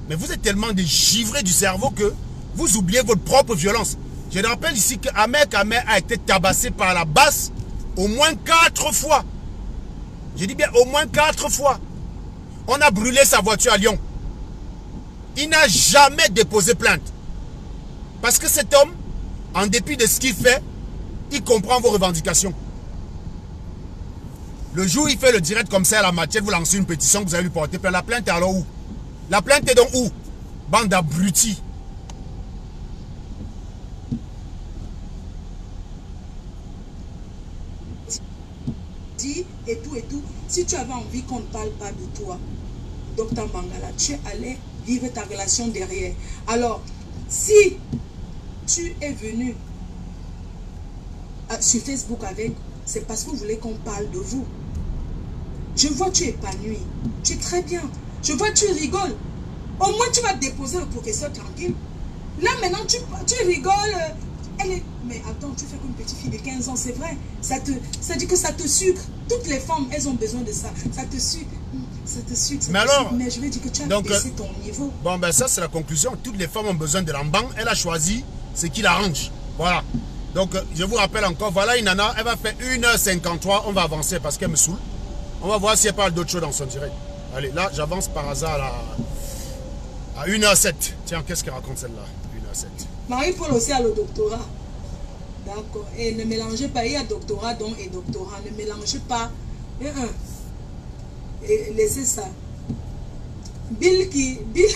Mais vous êtes tellement des givrés du cerveau que vous oubliez votre propre violence. Je rappelle ici que Ahmed Kamer a été tabassé par la basse au moins 4 fois. Je dis bien au moins 4 fois. On a brûlé sa voiture à Lyon. Il n'a jamais déposé plainte. Parce que cet homme, en dépit de ce qu'il fait, il comprend vos revendications. Le jour où il fait le direct comme ça à la machette, vous lancez une pétition que vous allez lui porter plainte. La plainte est alors où? La plainte est donc où? Bande d'abrutis. Et tout. Si tu avais envie qu'on ne parle pas de toi, Docteur Mangala, tu allais vivre ta relation derrière. Alors, si tu es venu sur Facebook avec, c'est parce que vous voulez qu'on parle de vous. Je vois tu es épanoui, tu es très bien. Je vois tu rigoles. Au moins tu vas déposer le professeur tranquille. Là maintenant tu rigoles. Elle est... Mais attends, tu fais comme une petite fille de 15 ans, c'est vrai. Ça dit que ça te sucre. Toutes les femmes, elles ont besoin de ça. Ça te sucre. Ça te sucre. Mais alors, sucre. Mais je veux dire que tu as baissé ton niveau. Bon, ben ça, c'est la conclusion. Toutes les femmes ont besoin de l'emban. Elle a choisi ce qui l'arrange. Voilà. Donc, je vous rappelle encore, voilà une nana. Elle va faire 1h53. On va avancer parce qu'elle me saoule. On va voir si elle parle d'autre chose dans son direct. Allez, là, j'avance par hasard à 1h07. Tiens, qu'est-ce qu'elle raconte celle-là? 1h07. Marie-Paul aussi a le doctorat. D'accord. Et ne mélangez pas, il y a doctorat donc et doctorat. Ne mélangez pas. Et laissez ça. Bill Bill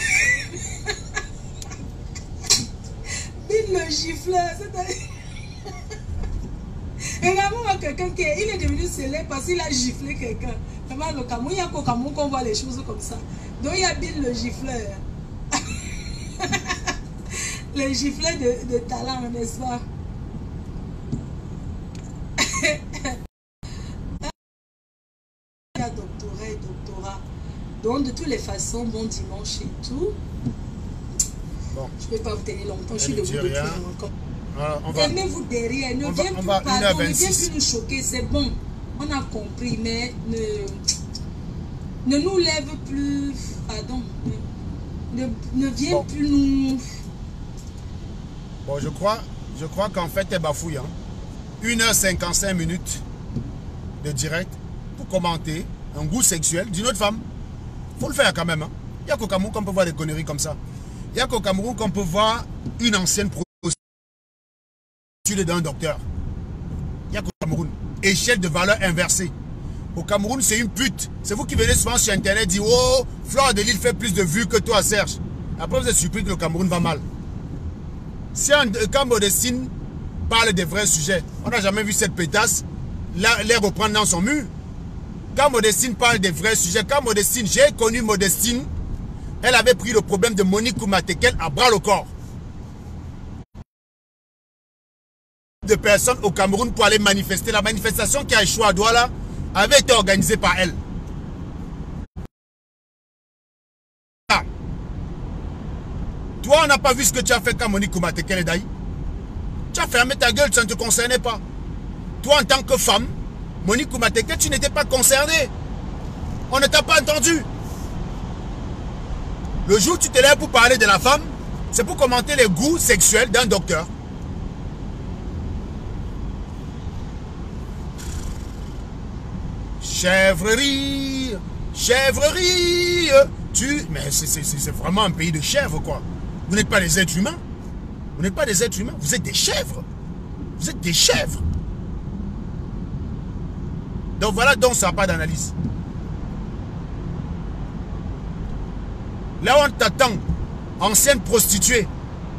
le gifleur. Regarde-moi quelqu'un qui est devenu célèbre parce qu'il a giflé quelqu'un. Vraiment, le Cameroun, il y a qu'au Cameroun qu'on voit les choses comme ça. Donc il y a Bill le gifleur. Le gifleur de talent, n'est-ce pas? Il y a doctorat et doctorat. Donc de toutes les façons, bon dimanche et tout. Bon. Je ne peux pas vous tenir longtemps, je suis debout depuis longtemps. Aimez-vous derrière, ne viens plus parler, ne viens plus nous choquer, c'est bon. On a compris, mais ne nous lève plus, pardon, ne viens plus nous... Bon, je crois qu'en fait, t'es bafouille. Hein. 1h55 minutes de direct pour commenter un goût sexuel d'une autre femme. Faut le faire quand même. Hein. Il n'y a qu'au Cameroun qu'on peut voir des conneries comme ça. Il n'y a qu'au Cameroun qu'on peut voir une ancienne prostituée d'un docteur. Il n'y a qu'au Cameroun. Échelle de valeur inversée. Au Cameroun, c'est une pute. C'est vous qui venez souvent sur Internet dire « Oh, Fleur de Lille fait plus de vues que toi, Serge. » Après, vous êtes surpris que le Cameroun va mal. Si quand Modestine parle des vrais sujets, on n'a jamais vu cette pétasse les reprendre dans son mur. Quand Modestine parle des vrais sujets, quand Modestine, j'ai connu Modestine Elle avait pris le problème de Monique Kouma-Tekel à bras le corps. De personnes au Cameroun pour aller manifester. La manifestation qui a échoué à Douala avait été organisée par elle. Ah. Toi, on n'a pas vu ce que tu as fait quand Monique Kouma-Tekel est d'ailleurs. Tu as fermé ta gueule, ça ne te concernait pas. Toi, en tant que femme, Monique Kouma-Tekel, tu n'étais pas concernée. On ne t'a pas entendu. Le jour où tu te lèves pour parler de la femme, c'est pour commenter les goûts sexuels d'un docteur. Chèvrerie, chèvrerie, mais c'est vraiment un pays de chèvres, quoi. Vous n'êtes pas des êtres humains. Vous n'êtes pas des êtres humains, vous êtes des chèvres. Vous êtes des chèvres. Donc voilà, donc ça n'a pas d'analyse. Là où on t'attend, ancienne prostituée,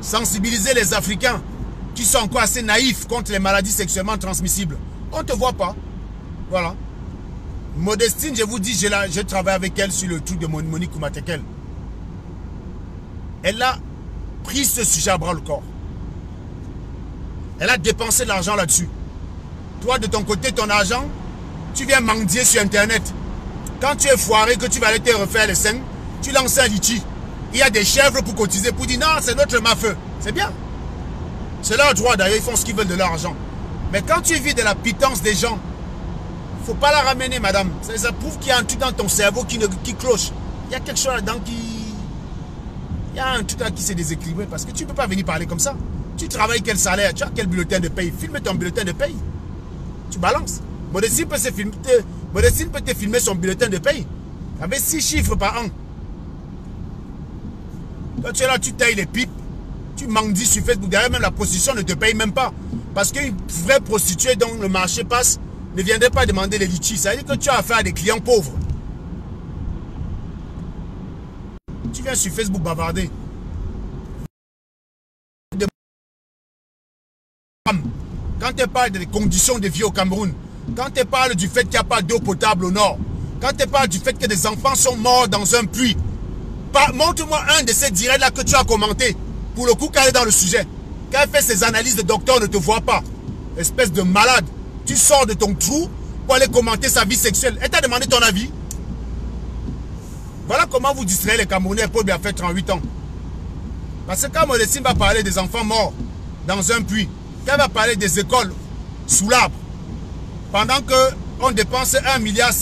sensibiliser les Africains qui sont encore assez naïfs contre les maladies sexuellement transmissibles. On ne te voit pas. Voilà. Modestine, je vous dis, je travaille avec elle sur le truc de Monique Kouma-Tekel. Elle a pris ce sujet à bras le corps. Elle a dépensé de l'argent là-dessus. Toi, de ton côté, ton argent, tu viens mendier sur Internet. Quand tu es foiré, que tu vas aller te refaire les seins, tu lances un litchi. Il y a des chèvres pour cotiser, pour dire non, c'est notre mafeux. C'est bien. C'est leur droit d'ailleurs, ils font ce qu'ils veulent de leur argent. Mais quand tu vis de la pitance des gens, il ne faut pas la ramener, madame. Ça prouve qu'il y a un truc dans ton cerveau qui cloche. Il y a quelque chose là-dedans qui... Il y a un truc là qui s'est déséquilibré parce que tu ne peux pas venir parler comme ça. Tu travailles quel salaire? Tu as quel bulletin de paye? Filme ton bulletin de paye. Tu balances. Modestine peut te filmer son bulletin de paye. Avec 6 chiffres par an. Quand tu es là, tu tailles les pipes. Tu mendies sur Facebook. D'ailleurs, même la prostitution ne te paye même pas. Parce qu'une vraie prostituée dont le marché passe ne viendrait pas demander les litchis. Ça veut dire que tu as affaire à des clients pauvres. Tu viens sur Facebook bavarder. Quand tu parles des conditions de vie au Cameroun, quand tu parles du fait qu'il n'y a pas d'eau potable au nord, quand tu parles du fait que des enfants sont morts dans un puits, montre-moi un de ces directs-là que tu as commenté. Pour le coup, qu'elle est dans le sujet. Quand elle fait ses analyses de docteur, ne te voit pas. Espèce de malade. Tu sors de ton trou pour aller commenter sa vie sexuelle. Elle t'a demandé ton avis. Voilà comment vous distrayez les Camerounais pour bien faire 38 ans. Parce que quand Modestine va parler des enfants morts dans un puits, quand elle va parler des écoles sous l'arbre, pendant qu'on dépense 1,5 milliard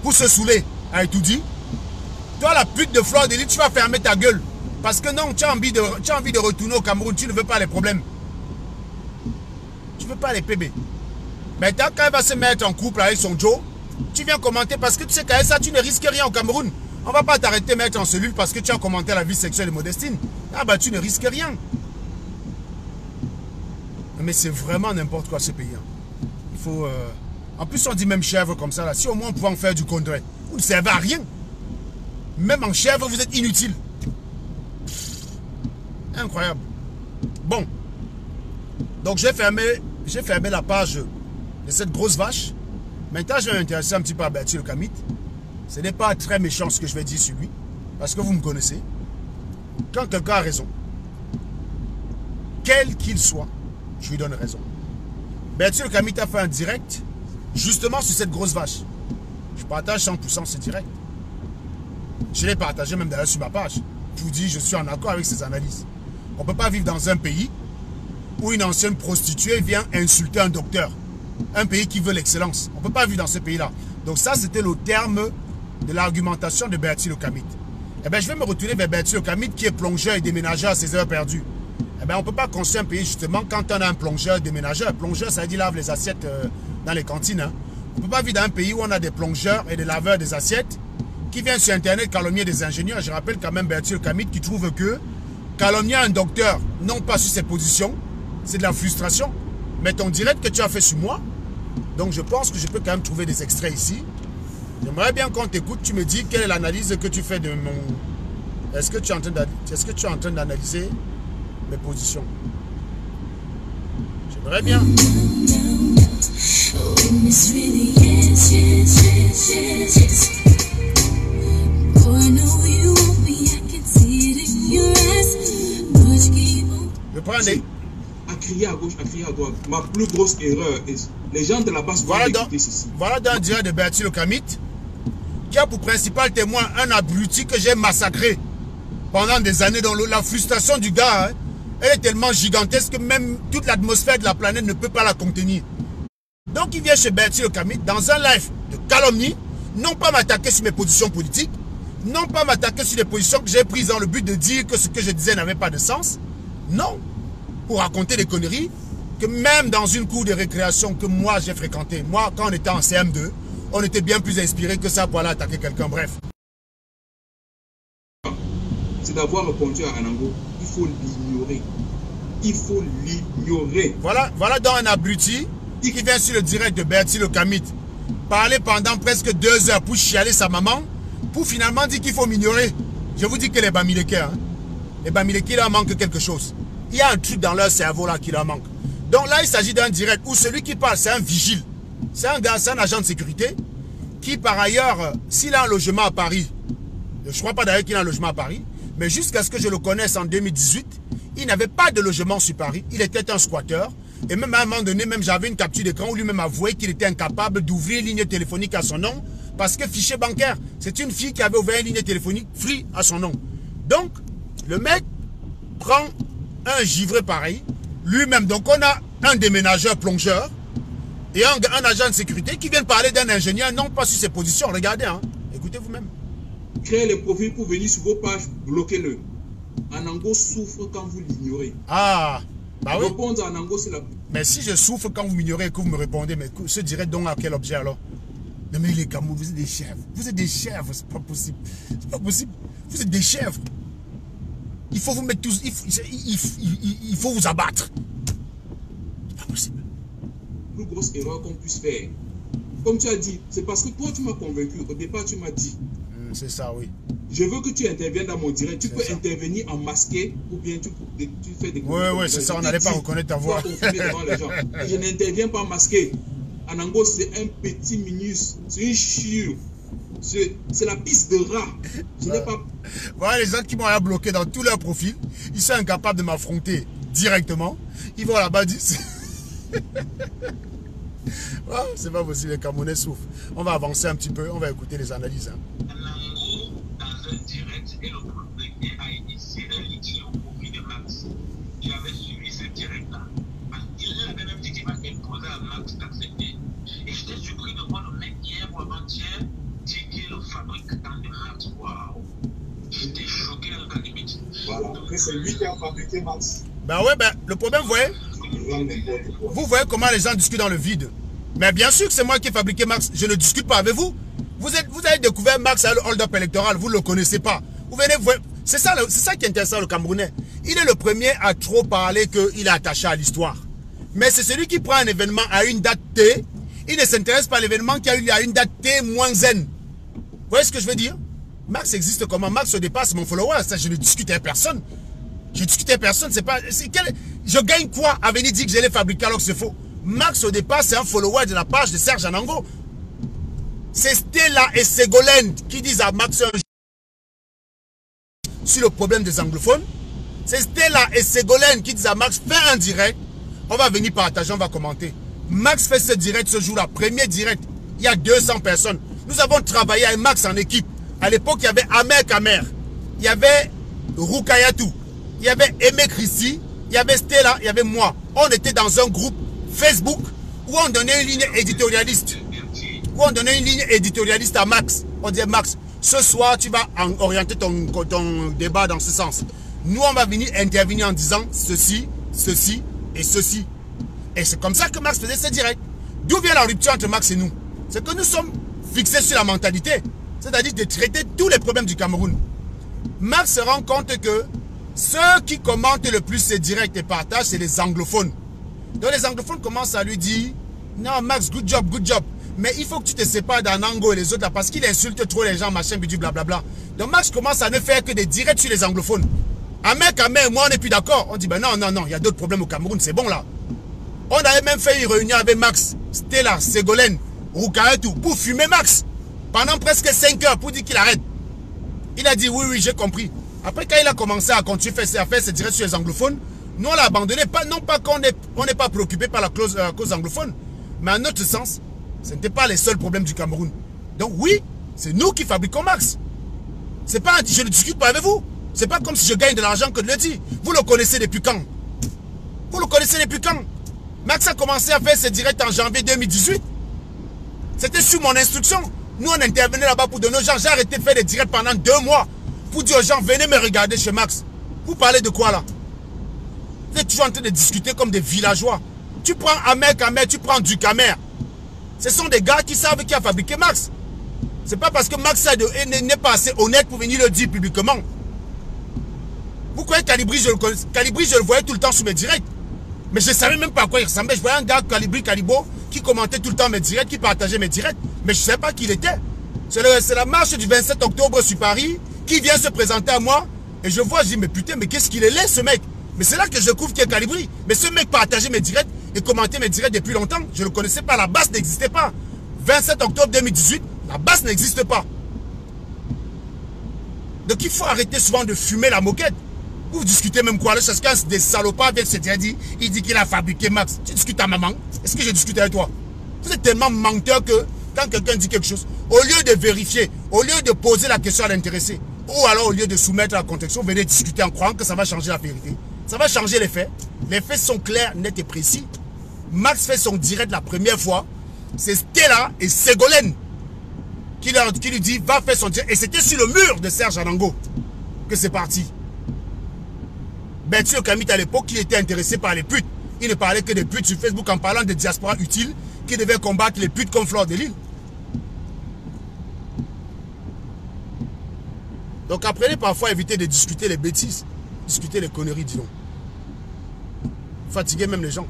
pour se saouler, a tout dit. Toi, la pute de Fleur d'Élite, tu vas fermer ta gueule. Parce que non, tu as envie de retourner au Cameroun, tu ne veux pas les problèmes. Tu ne veux pas les PB. Maintenant, quand elle va se mettre en couple avec son Joe, tu viens commenter parce que tu sais qu'avec ça, tu ne risques rien au Cameroun. On ne va pas t'arrêter de mettre en cellule parce que tu as commenté la vie sexuelle de Modestine. Ah bah tu ne risques rien. Mais c'est vraiment n'importe quoi ce pays. Il faut... En plus, on dit même chèvre comme ça. Là. Si au moins on pouvait en faire du contraire. Vous ne servez à rien. Même en chèvre, vous êtes inutile. Incroyable. Bon. Donc j'ai fermé la page de cette grosse vache. Maintenant, je vais m'intéresser un petit peu à Bertie Le Kamit. Ce n'est pas très méchant ce que je vais dire sur lui. Parce que vous me connaissez. Quand quelqu'un a raison, quel qu'il soit, je lui donne raison. Bertie Le Kamit a fait un direct justement sur cette grosse vache. Je partage 100% ce direct. Je l'ai partagé même d'ailleurs sur ma page. Je vous dis, je suis en accord avec ces analyses. On ne peut pas vivre dans un pays où une ancienne prostituée vient insulter un docteur. Un pays qui veut l'excellence. On ne peut pas vivre dans ce pays-là. Donc ça, c'était le terme de l'argumentation de Bertie Le Kamit. Eh bien, je vais me retourner vers Bertie Le Kamit qui est plongeur et déménageur à ses heures perdues. Eh bien, on ne peut pas construire un pays justement quand on a un plongeur déménageur. Plongeur, ça veut dire lave les assiettes dans les cantines. Hein. On ne peut pas vivre dans un pays où on a des plongeurs et des laveurs des assiettes qui viennent sur Internet calomnier des ingénieurs. Je rappelle quand même Bertie Le Kamit qui trouve que calomnier un docteur, non pas sur ses positions, c'est de la frustration. Mais ton direct que tu as fait sur moi, donc je pense que je peux quand même trouver des extraits ici. J'aimerais bien qu'on t'écoute, tu me dis quelle est l'analyse que tu fais de mon... Est-ce que tu es en train d'analyser mes positions? J'aimerais bien. prend des... À crier à gauche, à crier à droite. Ma plus grosse erreur, les gens de la base vont écouter ceci. Voilà dans le direct de Bertie Le Kamit, qui a pour principal témoin un abruti que j'ai massacré pendant des années. Dans la frustration du gars, hein, elle est tellement gigantesque que même toute l'atmosphère de la planète ne peut pas la contenir. Donc il vient chez Bertie Le Kamit dans un live de calomnie, non pas m'attaquer sur mes positions politiques, non pas m'attaquer sur les positions que j'ai prises dans le but de dire que ce que je disais n'avait pas de sens. Non, pour raconter des conneries que même dans une cour de récréation que moi j'ai fréquentée, moi quand on était en CM2, on était bien plus inspiré que ça pour aller attaquer quelqu'un. Bref. C'est d'avoir répondu à Anango. Il faut l'ignorer. Il faut l'ignorer. Voilà dans un abruti qui vient sur le direct de Bertie Le Kamit parler pendant presque 2 heures pour chialer sa maman, pour finalement dire qu'il faut m'ignorer. Je vous dis que les Bamileke, hein, les Bamileke, il leur manque quelque chose. Il y a un truc dans leur cerveau là qui leur manque. Donc là, il s'agit d'un direct où celui qui parle, c'est un vigile. C'est un gars, c'est un agent de sécurité qui, par ailleurs, s'il a un logement à Paris, je ne crois pas d'ailleurs qu'il a un logement à Paris, mais jusqu'à ce que je le connaisse en 2018, il n'avait pas de logement sur Paris. Il était un squatteur. Et même à un moment donné, même j'avais une capture d'écran où lui-même avouait qu'il était incapable d'ouvrir une ligne téléphonique à son nom parce que fichier bancaire, c'est une fille qui avait ouvert une ligne téléphonique free à son nom. Donc, le mec prend un givré pareil, lui-même. Donc, on a un déménageur plongeur et un agent de sécurité qui vient parler d'un ingénieur, non pas sur ses positions. Regardez, hein. Écoutez vous-même. Créez les profils pour venir sur vos pages, bloquez-le. Anango souffre quand vous l'ignorez. Ah, bah oui. Répondre à Anango, c'est la... Mais si je souffre quand vous m'ignorez et que vous me répondez, mais ce direct donc à quel objet alors? Non mais les Camerounais, vous êtes des chèvres. Vous êtes des chèvres, c'est pas possible. C'est pas possible. Vous êtes des chèvres. Il faut vous mettre tous... Il faut vous abattre. C'est pas possible. La plus grosse erreur qu'on puisse faire. Comme tu as dit, c'est parce que toi tu m'as convaincu. Au départ tu m'as dit. C'est ça, oui. Je veux que tu interviennes dans mon direct. Tu peux intervenir en masqué ou bien tu fais des... Oui, c'est ça, on n'allait pas reconnaître ta voix. Devant les gens. Je n'interviens pas masqué. Anango, c'est un petit minus. C'est une chiure. C'est la piste de rat. Je n'ai pas... Voilà les gens qui m'ont bloqué dans tous leurs profils. Ils sont incapables de m'affronter directement. Ils vont là-bas dire... Oh, c'est pas possible, les Camerounais souffrent. On va avancer un petit peu, on va écouter les analyses. Hein. Anango, dans un direct, et le premier a initié un litige au profit de Max. Il avait suivi ce direct-là. Il avait même dit qu'il va imposer à Max d'accepter. Et j'étais surpris de voir le mec hier ou avant-hier dire qu'il est le fabricant de Max. Waouh! J'étais choqué à la limite. Voilà, après c'est lui qui a fabriqué Max. Ben ouais, ben le problème, vous voyez, vous voyez comment les gens discutent dans le vide. Mais bien sûr que c'est moi qui ai fabriqué Max. Je ne discute pas avec vous. Vous avez découvert Max à le hold-up électoral. Vous ne le connaissez pas. Vous venez voir. C'est ça qui est intéressant, le Camerounais. Il est le premier à trop parler qu'il est attaché à l'histoire. Mais c'est celui qui prend un événement à une date T. Il ne s'intéresse pas à l'événement qui a eu lieu à une date T moins N. Vous voyez ce que je veux dire? Max existe comment? Max au départ, c'est mon follower. Ça, je ne discutais avec personne. Je discutais avec personne. C'est pas. Je gagne quoi à venir dire que je l'ai fabriqué alors que c'est faux? Max au départ c'est un follower de la page de Serge Anango. C'est Stella et Ségolène qui disent à Max sur le problème des anglophones. C'est Stella et Ségolène qui disent à Max fais un direct. On va venir partager, on va commenter. Max fait ce direct ce jour-là, premier direct. Il y a 200 personnes. Nous avons travaillé avec Max en équipe. À l'époque il y avait Amer Kamer, il y avait Rukayatou, il y avait Aimé Christy, il y avait Stella, il y avait moi. On était dans un groupe Facebook où on donnait une ligne éditorialiste. Où on donnait une ligne éditorialiste à Max. On disait Max, ce soir tu vas orienter ton débat dans ce sens. Nous on va venir intervenir en disant ceci, ceci et ceci. Et c'est comme ça que Max faisait ses directs. D'où vient la rupture entre Max et nous? C'est que nous sommes fixés sur la mentalité. C'est-à-dire de traiter tous les problèmes du Cameroun. Max se rend compte que ceux qui commentent le plus ses directs et partagent, c'est les anglophones. Donc les anglophones commencent à lui dire non Max, good job, mais il faut que tu te sépares d'Anango et les autres là parce qu'il insulte trop les gens, machin, bidule, blablabla. Donc Max commence à ne faire que des directs sur les anglophones. Amer et moi on n'est plus d'accord. On dit ben non, il y a d'autres problèmes au Cameroun, c'est bon là. On avait même fait une réunion avec Max, Stella, Ségolène, Rukayatou pour fumer Max pendant presque 5 heures pour dire qu'il arrête. Il a dit oui, j'ai compris. Après quand il a commencé à continuer à faire ses directs sur les anglophones, Nous, on l'a abandonné, non pas qu'on n'est pas préoccupé par la cause anglophone, mais en notre sens, ce n'était pas les seuls problèmes du Cameroun. Donc oui, c'est nous qui fabriquons Max. C'est pas, je ne discute pas avec vous. C'est pas comme si je gagne de l'argent que de le dire. Vous le connaissez depuis quand? Vous le connaissez depuis quand? Max a commencé à faire ses directs en janvier 2018. C'était sur mon instruction. Nous, on intervenait là-bas pour donner aux gens. J'ai arrêté de faire des directs pendant 2 mois. Pour dire aux gens, venez me regarder chez Max. Vous parlez de quoi là? Vous êtes toujours en train de discuter comme des villageois. Tu prends Amer Kamer, tu prends Ducamer. Ce sont des gars qui savent qui a fabriqué Max. C'est pas parce que Max n'est pas assez honnête pour venir le dire publiquement. Vous croyez Calibri, je le connais. Calibri, je le voyais tout le temps sur mes directs. Mais je ne savais même pas à quoi il ressemblait. Je voyais un gars, Calibri Calibo, qui commentait tout le temps mes directs, qui partageait mes directs. Mais je ne savais pas qui il était. C'est la marche du 27 octobre sur Paris, qui vient se présenter à moi. Et je vois, je dis, mais putain, mais qu'est-ce qu'il est laid, ce mec? Mais c'est là que je découvre qu'il est Calibri. Mais ce mec partageait mes directs et commentait mes directs depuis longtemps. Je ne le connaissais pas. La base n'existait pas. 27 octobre 2018, la base n'existe pas. Donc il faut arrêter souvent de fumer la moquette. Vous discutez même quoi? Le chacun des salopards avec ce dit, il dit qu'il a fabriqué Max. Tu discutes à maman? Est-ce que je discute avec toi? Vous êtes tellement menteur que quand quelqu'un dit quelque chose, au lieu de vérifier, au lieu de poser la question à l'intéressé, ou alors au lieu de soumettre la contexte, vous venez discuter en croyant que ça va changer la vérité. Ça va changer les faits. Les faits sont clairs, nets et précis. Max fait son direct la première fois. C'est Stella et Ségolène qui lui dit va faire son direct. Et c'était sur le mur de Serge Anango que c'est parti. Berthier Kamit à l'époque, qui était intéressé par les putes. Il ne parlait que des putes sur Facebook en parlant de diaspora utile qui devait combattre les putes comme Fleur de Lille. Donc apprenez parfois à éviter de discuter les bêtises, discuter les conneries, disons. Fatiguer même les gens.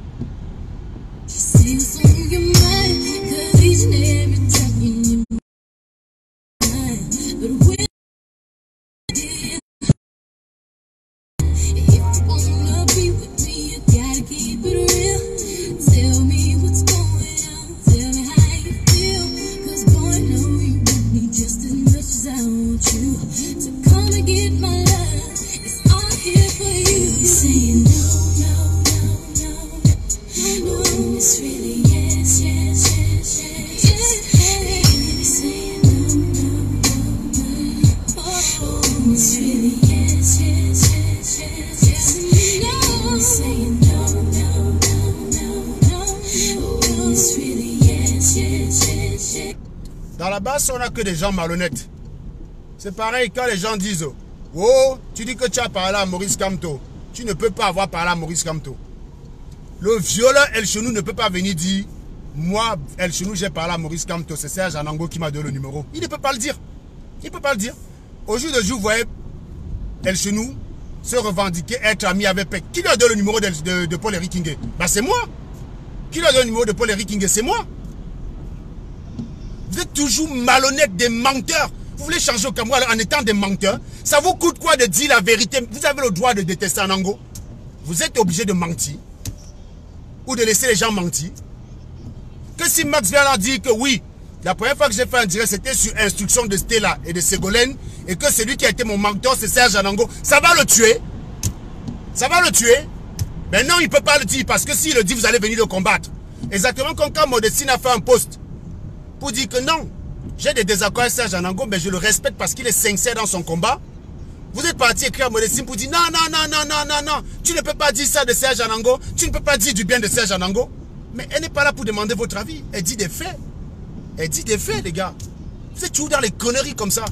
Dans la base, on n'a que des gens malhonnêtes. C'est pareil quand les gens disent « Oh, tu dis que tu as parlé à Maurice Kamto. Tu ne peux pas avoir parlé à Maurice Kamto. » Le violeur El Chenou ne peut pas venir dire « Moi, El Chenou, j'ai parlé à Maurice Kamto. C'est Serge Anango qui m'a donné le numéro. » Il ne peut pas le dire. Il ne peut pas le dire. Au jour de jour, vous voyez El Chenou se revendiquer être ami avec Peck. Qui lui a donné le numéro de Paul-Éric Kingé? Ben, c'est moi. Qui lui a donné le numéro de Paul-Éric Kingé? C'est moi. Vous êtes toujours malhonnêtes, des menteurs. Vous voulez changer au Cameroun en étant des menteurs? Ça vous coûte quoi de dire la vérité? Vous avez le droit de détester Anango. Vous êtes obligé de mentir. Ou de laisser les gens mentir. Que si Max vient leur dire que oui, la première fois que j'ai fait un direct, c'était sur instruction de Stella et de Ségolène, et que celui qui a été mon mentor, c'est Serge Anango, ça va le tuer. Ça va le tuer. Mais non, il ne peut pas le dire, parce que s'il le dit, vous allez venir le combattre. Exactement comme quand Modestine a fait un post pour dire que non, j'ai des désaccords avec Serge Anango, mais je le respecte parce qu'il est sincère dans son combat. Vous êtes parti écrire à Modestine pour dire non, tu ne peux pas dire ça de Serge Anango, tu ne peux pas dire du bien de Serge Anango. Mais elle n'est pas là pour demander votre avis, elle dit des faits. Elle dit des faits, les gars. Vous êtes toujours dans les conneries comme ça.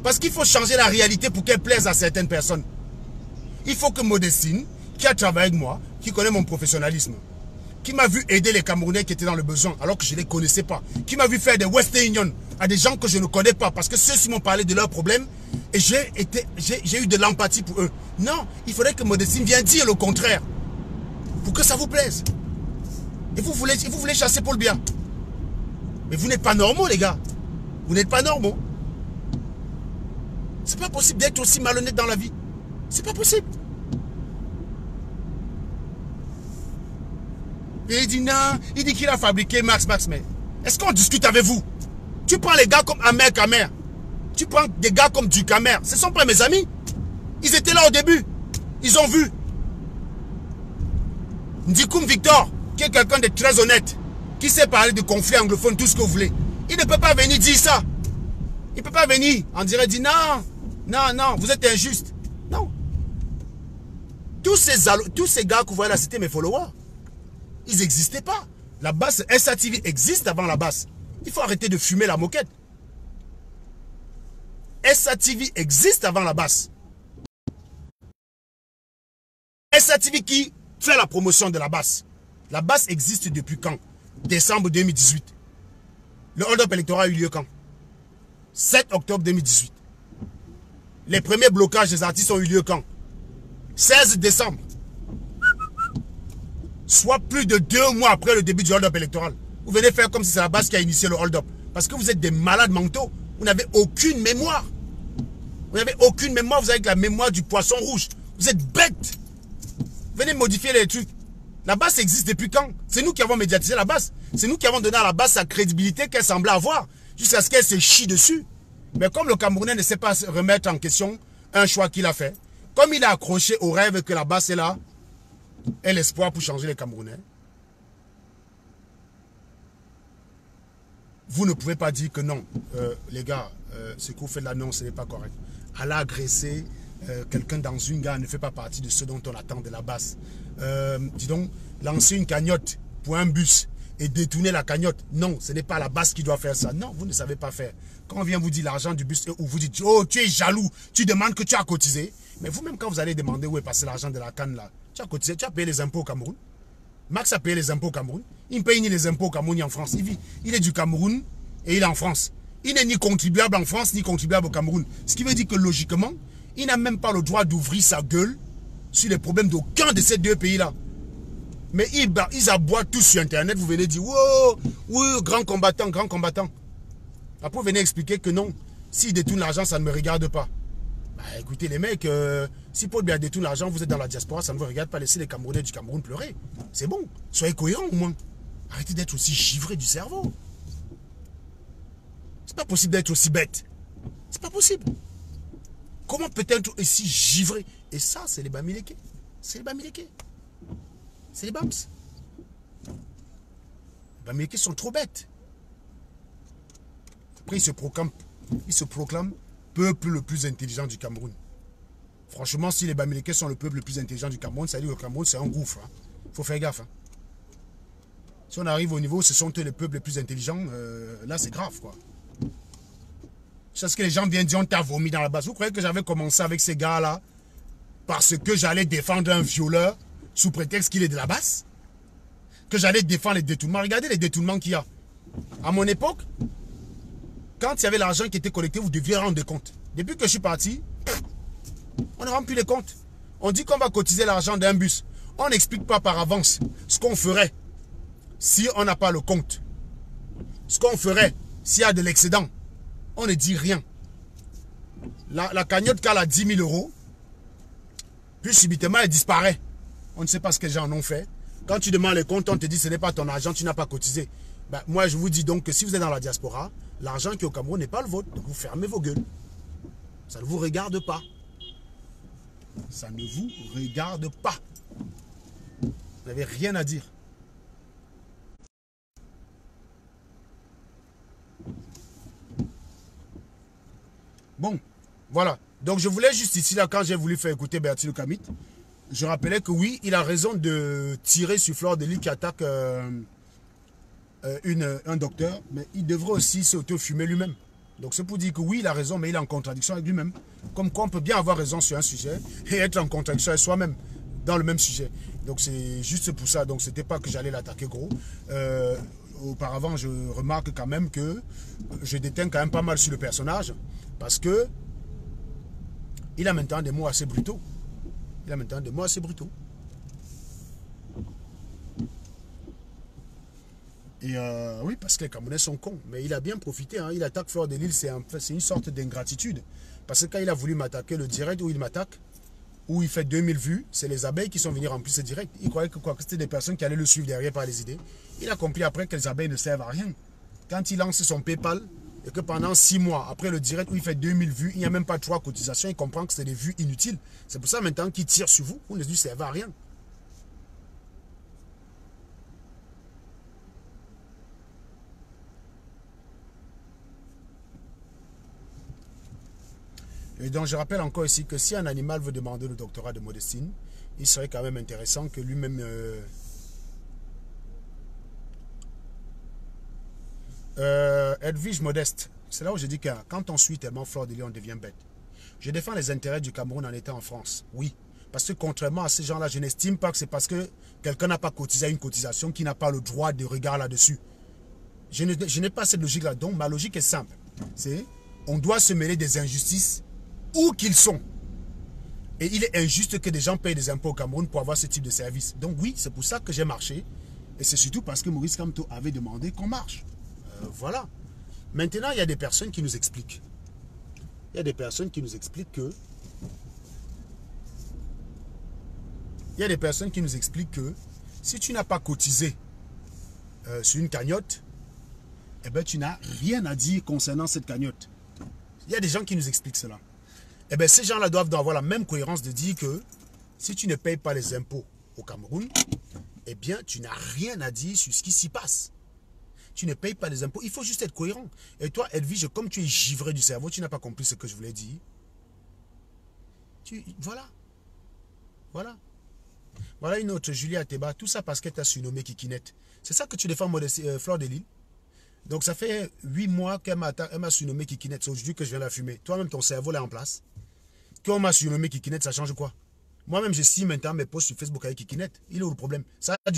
Parce qu'il faut changer la réalité pour qu'elle plaise à certaines personnes. Il faut que Modestine, qui a travaillé avec moi, qui connaît mon professionnalisme, qui m'a vu aider les Camerounais qui étaient dans le besoin, alors que je ne les connaissais pas, qui m'a vu faire des Western Union à des gens que je ne connais pas, parce que ceux-ci m'ont parlé de leurs problèmes, et j'ai eu de l'empathie pour eux. Non, il faudrait que Modestine vienne dire le contraire, pour que ça vous plaise. Et vous voulez chasser Paul Biya. Mais vous n'êtes pas normaux, les gars. Vous n'êtes pas normaux. C'est pas possible d'être aussi malhonnête dans la vie. C'est pas possible. Et il dit non, il dit qu'il a fabriqué Max, mais est-ce qu'on discute avec vous? Tu prends les gars comme Amer Kamer, tu prends des gars comme Ducamer, ce ne sont pas mes amis. Ils étaient là au début, ils ont vu. Ndikoum Victor, qui est quelqu'un de très honnête, qui sait parler de conflits anglophones, tout ce que vous voulez, il ne peut pas venir dire ça. Il ne peut pas venir en direct dire non, non, non, vous êtes injuste. Non. Tous ces gars que vous voyez là, c'était mes followers. Ils n'existaient pas. La base SATV existe avant la base. Il faut arrêter de fumer la moquette. SATV existe avant la base. SATV qui fait la promotion de la base. La base existe depuis quand? Décembre 2018. Le hold-up électoral a eu lieu quand? 7 octobre 2018. Les premiers blocages des artistes ont eu lieu quand? 16 décembre. Soit plus de 2 mois après le début du hold-up électoral. Vous venez faire comme si c'est la base qui a initié le hold-up. Parce que vous êtes des malades mentaux. Vous n'avez aucune mémoire. Vous n'avez aucune mémoire. Vous avez la mémoire du poisson rouge. Vous êtes bêtes. Venez modifier les trucs. La base existe depuis quand? C'est nous qui avons médiatisé la base. C'est nous qui avons donné à la base sa crédibilité qu'elle semblait avoir. Jusqu'à ce qu'elle se chie dessus. Mais comme le Camerounais ne sait pas remettre en question un choix qu'il a fait, comme il a accroché au rêve que la base est là, et l'espoir pour changer les Camerounais, vous ne pouvez pas dire que non, les gars, ce que vous faites là, non, ce n'est pas correct. Aller agresser quelqu'un dans une gare ne fait pas partie de ce dont on attend de la base. Dis donc, lancer une cagnotte pour un bus et détourner la cagnotte, non, ce n'est pas la base qui doit faire ça. Non, vous ne savez pas faire. Quand on vient vous dire l'argent du bus, ou vous dites, oh, tu es jaloux, tu demandes que tu as cotisé. Mais vous-même, quand vous allez demander où est passé l'argent de la canne là, tu as cotisé, tu as payé les impôts au Cameroun. Max a payé les impôts au Cameroun. Il ne paye ni les impôts au Cameroun ni en France. Il est du Cameroun et il est en France. Il n'est ni contribuable en France ni contribuable au Cameroun. Ce qui veut dire que logiquement, il n'a même pas le droit d'ouvrir sa gueule sur les problèmes d'aucun de ces deux pays-là. Mais ils aboient tous sur Internet. Vous venez dire, wow, oui, grand combattant, grand combattant. Après, vous venez expliquer que non, s'ils détournent l'argent, ça ne me regarde pas. Bah, écoutez, les mecs, si Paul Biya détourne l'argent, vous êtes dans la diaspora, ça ne vous regarde pas. Laissez les Camerounais du Cameroun pleurer. C'est bon. Soyez cohérents au moins. Arrêtez d'être aussi givré du cerveau. C'est pas possible d'être aussi bête. C'est pas possible. Comment peut-être aussi givré? Et ça, c'est les Bamileke. C'est les Bamileke. C'est les Bams. Les Bamileke sont trop bêtes. Après, ils se proclament peuple le plus intelligent du Cameroun. Franchement, si les Bamileke sont le peuple le plus intelligent du Cameroun, ça veut dire que le Cameroun, c'est un gouffre. Il faut faire gaffe. Hein. Si on arrive au niveau où ce sont eux les peuples les plus intelligents, là, c'est grave, quoi. C'est ce que les gens viennent dire, on t'a vomi dans la base. Vous croyez que j'avais commencé avec ces gars-là parce que j'allais défendre un violeur sous prétexte qu'il est de la base? Que j'allais défendre les détournements? Regardez les détournements qu'il y a. À mon époque, quand il y avait l'argent qui était collecté, vous deviez rendre des comptes. Depuis que je suis parti, on ne rend plus les comptes. On dit qu'on va cotiser l'argent d'un bus. On n'explique pas par avance ce qu'on ferait si on n'a pas le compte. Ce qu'on ferait s'il y a de l'excédent. On ne dit rien. La cagnotte cale à 10 000 euros. Puis subitement, elle disparaît. On ne sait pas ce que les gens en ont fait. Quand tu demandes les comptes, on te dit ce n'est pas ton argent, tu n'as pas cotisé. Ben, moi, je vous dis donc que si vous êtes dans la diaspora, l'argent qui est au Cameroun n'est pas le vôtre. Donc vous fermez vos gueules. Ça ne vous regarde pas. Ça ne vous regarde pas. Vous n'avez rien à dire. Bon, voilà. Donc je voulais juste ici, là, quand j'ai voulu faire écouter Bertie Le Kamit, je rappelais que oui, il a raison de tirer sur Fleur de Lys qui attaque un docteur, mais il devrait aussi s'auto-fumer lui-même. Donc c'est pour dire que oui, il a raison, mais il est en contradiction avec lui-même. Comme quoi on peut bien avoir raison sur un sujet et être en contradiction avec soi-même dans le même sujet. Donc c'est juste pour ça. Donc c'était pas que j'allais l'attaquer gros. Auparavant, je remarque quand même que je déteins quand même pas mal sur le personnage parce que il a maintenant des mots assez brutaux. Il a maintenant des mots assez brutaux. Et oui, parce que les Camerounais sont cons. Mais il a bien profité. Hein. Il attaque Fleur de Lys. C'est une sorte d'ingratitude. Parce que quand il a voulu m'attaquer, le direct où il m'attaque, où il fait 2000 vues, c'est les abeilles qui sont venues remplir ce direct. Il croyait que c'était des personnes qui allaient le suivre derrière par les idées. Il a compris après que les abeilles ne servent à rien. Quand il lance son PayPal, et que pendant 6 mois, après le direct où il fait 2000 vues, il n'y a même pas 3 cotisations, il comprend que c'est des vues inutiles. C'est pour ça maintenant qu'il tire sur vous, vous ne lui servez à rien. Et donc, je rappelle encore ici que si un animal veut demander le doctorat de Modestine, il serait quand même intéressant que lui-même... Edwige Modeste, c'est là où je dis que quand on suit tellement Fleur de Lys, on devient bête. Je défends les intérêts du Cameroun en étant en France, oui. Parce que contrairement à ces gens-là, je n'estime pas que c'est parce que quelqu'un n'a pas cotisé à une cotisation qu'il n'a pas le droit de regard là-dessus. Je n'ai pas cette logique-là. Donc ma logique est simple. C'est on doit se mêler des injustices où qu'ils sont. Et il est injuste que des gens payent des impôts au Cameroun pour avoir ce type de service. Donc oui, c'est pour ça que j'ai marché. Et c'est surtout parce que Maurice Kamto avait demandé qu'on marche. Voilà. Maintenant, il y a des personnes qui nous expliquent. Il y a des personnes qui nous expliquent que... Il y a des personnes qui nous expliquent que si tu n'as pas cotisé sur une cagnotte, eh ben, tu n'as rien à dire concernant cette cagnotte. Il y a des gens qui nous expliquent cela. Eh bien, ces gens-là doivent avoir la même cohérence de dire que si tu ne payes pas les impôts au Cameroun, eh bien, tu n'as rien à dire sur ce qui s'y passe. Tu ne payes pas les impôts. Il faut juste être cohérent. Et toi, Edwige, comme tu es givré du cerveau, tu n'as pas compris ce que je voulais dire. Voilà. Voilà. Voilà une autre, Julie Ateba. Tout ça parce qu'elle t'a surnommé Kikinette. C'est ça que tu défends, Fleur de Lys. Donc ça fait 8 mois qu'elle m'a surnommé Kikinette. C'est aujourd'hui que je viens la fumer. Toi-même, ton cerveau là en place. Quand on m'a surnommé Kikinette, ça change quoi? Moi-même, je signe maintenant mes posts sur Facebook avec Kikinette. Il est où le problème? Ça a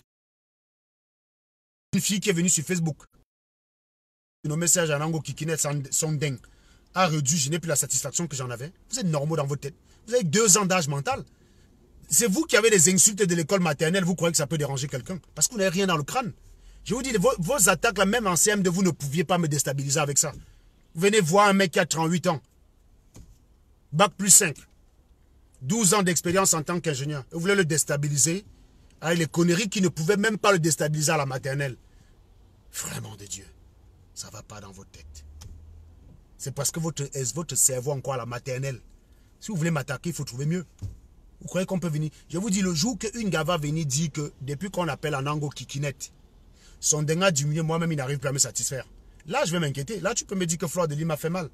une fille qui est venue sur Facebook. Nommé Serge Anango Kikinette Sondeng a réduit, je n'ai plus la satisfaction que j'en avais. Vous êtes normaux dans votre tête. Vous avez 2 ans d'âge mental. C'est vous qui avez des insultes de l'école maternelle. Vous croyez que ça peut déranger quelqu'un? Parce que vous n'avez rien dans le crâne. Je vous dis, vos attaques, là, même en CM2, vous ne pouviez pas me déstabiliser avec ça. Vous venez voir un mec qui a 38 ans. Bac plus 5. 12 ans d'expérience en tant qu'ingénieur. Et vous voulez le déstabiliser avec les conneries qui ne pouvaient même pas le déstabiliser à la maternelle. Vraiment de Dieu. Ça ne va pas dans votre tête. C'est parce que votre cerveau encore à la maternelle. Si vous voulez m'attaquer, il faut trouver mieux. Vous croyez qu'on peut venir? Je vous dis, le jour qu'une gars va venir dire que depuis qu'on appelle Anango Kikinette, son dégât diminue, moi-même, il n'arrive plus à me satisfaire. Là, je vais m'inquiéter. Là, tu peux me dire que Fleur de Lys m'a fait mal.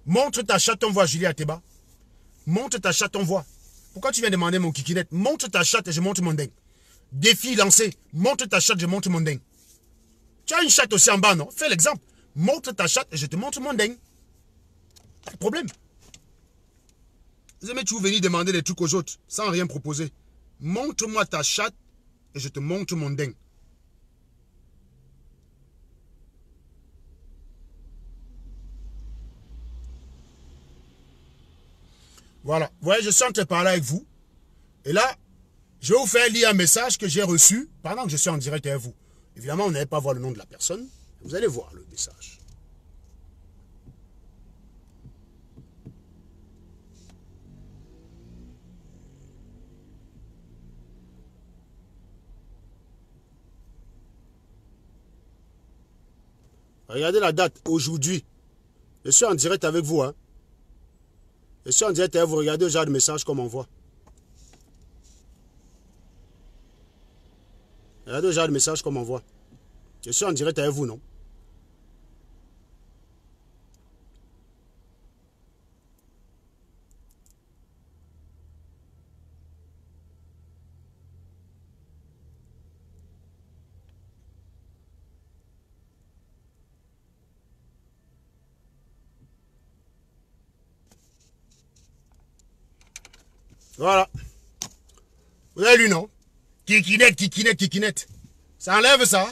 Montre ta chatte, on voit Julie Ateba. Montre ta chatte, on voit. Pourquoi tu viens demander mon Kikinette? Montre ta chatte et je montre mon dingue. Défi lancé. Montre ta chatte, je montre mon dingue. Tu as une chatte aussi en bas, non? Fais l'exemple. Montre ta chatte et je te montre mon dingue. Pas de problème. Vous aimez toujours venir demander des trucs aux autres sans rien proposer. Montre-moi ta chatte et je te montre mon dingue. Voilà. Vous voyez, je suis en train de parler avec vous. Et là, je vais vous faire lire un message que j'ai reçu pendant que je suis en direct avec vous. Évidemment, vous n'allez pas voir le nom de la personne. Vous allez voir le message. Regardez la date, aujourd'hui. Je suis en direct avec vous. Hein. Je suis en direct avec vous. Regardez le genre de message qu'on m'envoie. Regardez le genre de message qu'on m'envoie. Je suis en direct avec vous, non? Voilà. Vous avez lu, non? Kikinette, Kikinette, Kikinette. Ça enlève ça?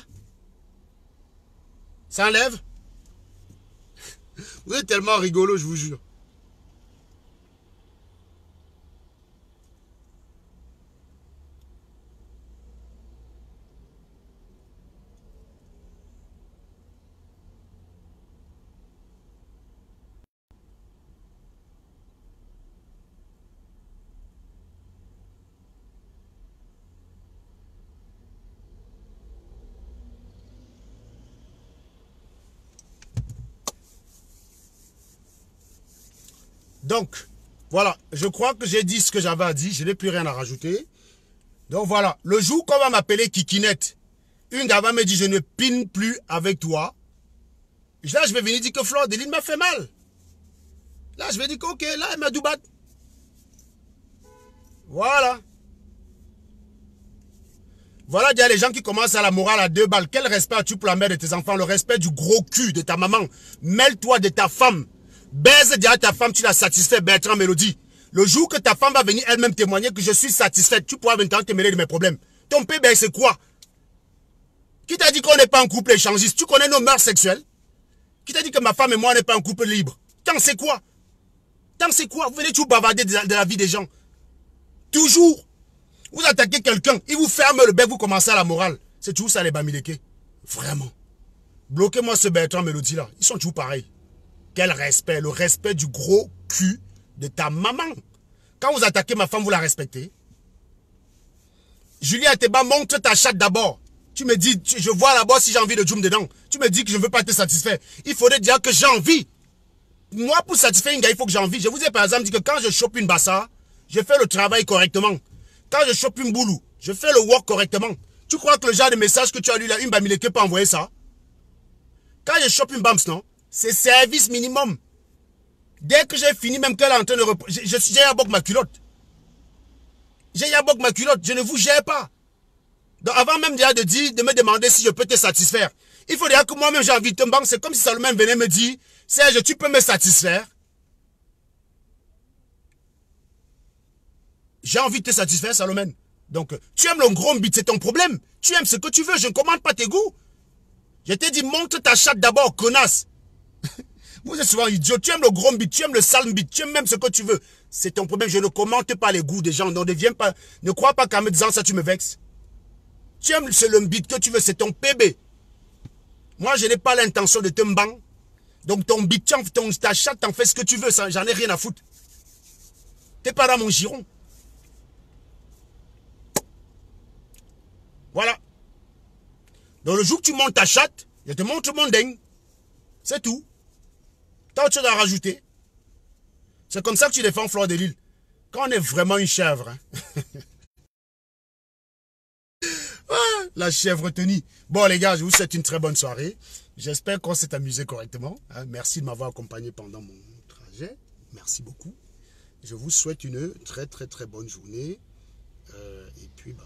Ça enlève? Vous êtes tellement rigolo, je vous jure. Donc, voilà, je crois que j'ai dit ce que j'avais à dire, je n'ai plus rien à rajouter. Donc voilà, le jour qu'on va m'appeler Kikinette, une gars va me dire je ne pine plus avec toi. Là, je vais venir dire que Fleur de Lys m'a fait mal. Là, je vais dire que, ok, là, elle m'a dû battre. Voilà. Voilà, il y a les gens qui commencent à la morale à 2 balles. Quel respect as-tu pour la mère de tes enfants? Le respect du gros cul de ta maman. Mêle-toi de ta femme. Baise déjà ta femme, tu l'as satisfait, Bertrand Mélodie. Le jour que ta femme va venir elle-même témoigner que je suis satisfaite, tu pourras maintenant te mêler de mes problèmes. Ton PB, c'est quoi? Qui t'a dit qu'on n'est pas un couple échangiste? Tu connais nos mœurs sexuelles? Qui t'a dit que ma femme et moi n'est pas un couple libre? Tant c'est quoi? Tant c'est quoi? Vous venez toujours bavarder de la vie des gens. Toujours. Vous attaquez quelqu'un, il vous ferme le bec, vous commencez à la morale. C'est toujours ça les Bamileke. Vraiment. Bloquez-moi ce Bertrand Mélodie là. Ils sont toujours pareils. Quel respect? Le respect du gros cul de ta maman. Quand vous attaquez ma femme, vous la respectez. Julie Ateba, montre ta chatte d'abord. Tu me dis, je vois d'abord si j'ai envie de zoom dedans. Tu me dis que je ne veux pas te satisfaire. Il faudrait dire que j'ai envie. Moi, pour satisfaire un gars, il faut que j'ai envie. Je vous ai par exemple dit que quand je chope une bassa, je fais le travail correctement. Quand je chope une boulou, je fais le work correctement. Tu crois que le genre de message que tu as lu là, une Bamileke peut envoyer ça? Quand je chope une Bams, non? C'est service minimum. Dès que j'ai fini, même qu'elle est en train de reprendre, j'ai abok ma culotte. J'ai abok ma culotte, je ne vous gère pas. Donc avant même déjà de me demander si je peux te satisfaire, il faut dire que moi-même j'ai envie de te banque. C'est comme si Salomon venait me dire, Serge, tu peux me satisfaire? J'ai envie de te satisfaire, Salomon. Donc, tu aimes le gros bit, c'est ton problème. Tu aimes ce que tu veux, je ne commande pas tes goûts. Je t'ai dit, montre ta chatte d'abord, connasse. Vous êtes souvent idiot. Tu aimes le gros bit, tu aimes le sale bit, tu aimes même ce que tu veux. C'est ton problème. Je ne commente pas les goûts des gens. Ne deviens pas, ne crois pas qu'en me disant ça, tu me vexes. Tu aimes le bit que tu veux, c'est ton PB. Moi, je n'ai pas l'intention de te m'bang. Donc, ton bit, ta chatte, t'en fais ce que tu veux. J'en ai rien à foutre. T'es pas dans mon giron. Voilà. Donc, le jour que tu montes ta chatte, je te montre mon dingue. C'est tout. T'as autre chose à rajouter. C'est comme ça que tu défends Fleur de Lys. Quand on est vraiment une chèvre. Hein. Ah, la chèvre tenue. Bon, les gars, je vous souhaite une très bonne soirée. J'espère qu'on s'est amusé correctement. Hein. Merci de m'avoir accompagné pendant mon trajet. Merci beaucoup. Je vous souhaite une très, très, très bonne journée. Et puis, bah...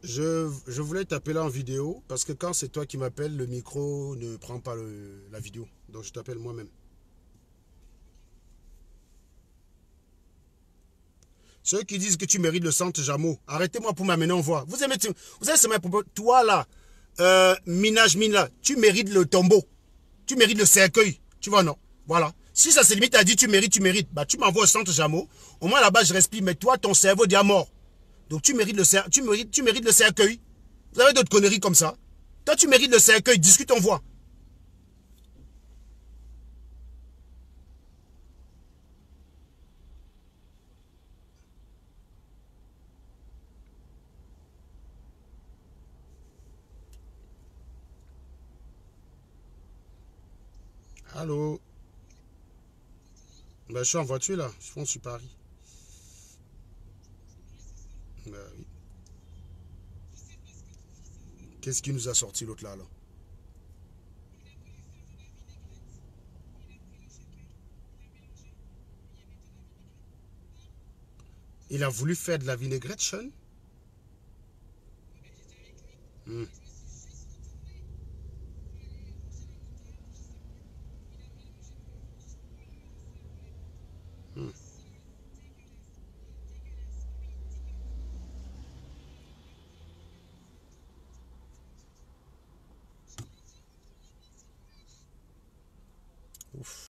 Je voulais t'appeler en vidéo parce que quand c'est toi qui m'appelles, le micro ne prend pas la vidéo. Donc je t'appelle moi-même. Ceux qui disent que tu mérites le centre Jameau, arrêtez-moi pour m'amener en voix. Vous savez c'est ma propos. Toi là, Minaj Mina, tu mérites le tombeau. Tu mérites le cercueil. Tu vois, non? Voilà. Si ça se limite à dire tu mérites, bah tu m'envoies au centre Jameau. Au moins là-bas je respire, mais toi ton cerveau dit à mort. Donc tu mérites le cercueil. Vous avez d'autres conneries comme ça. Toi tu mérites le cercueil, discute en voix. Allô? Ben, je suis en voiture là, je fonce sur Paris. Ben, oui. Qu'est-ce qui nous a sorti l'autre là alors? Il a voulu faire de la vinaigrette, Sean? Hmm. Hmm. Ouf.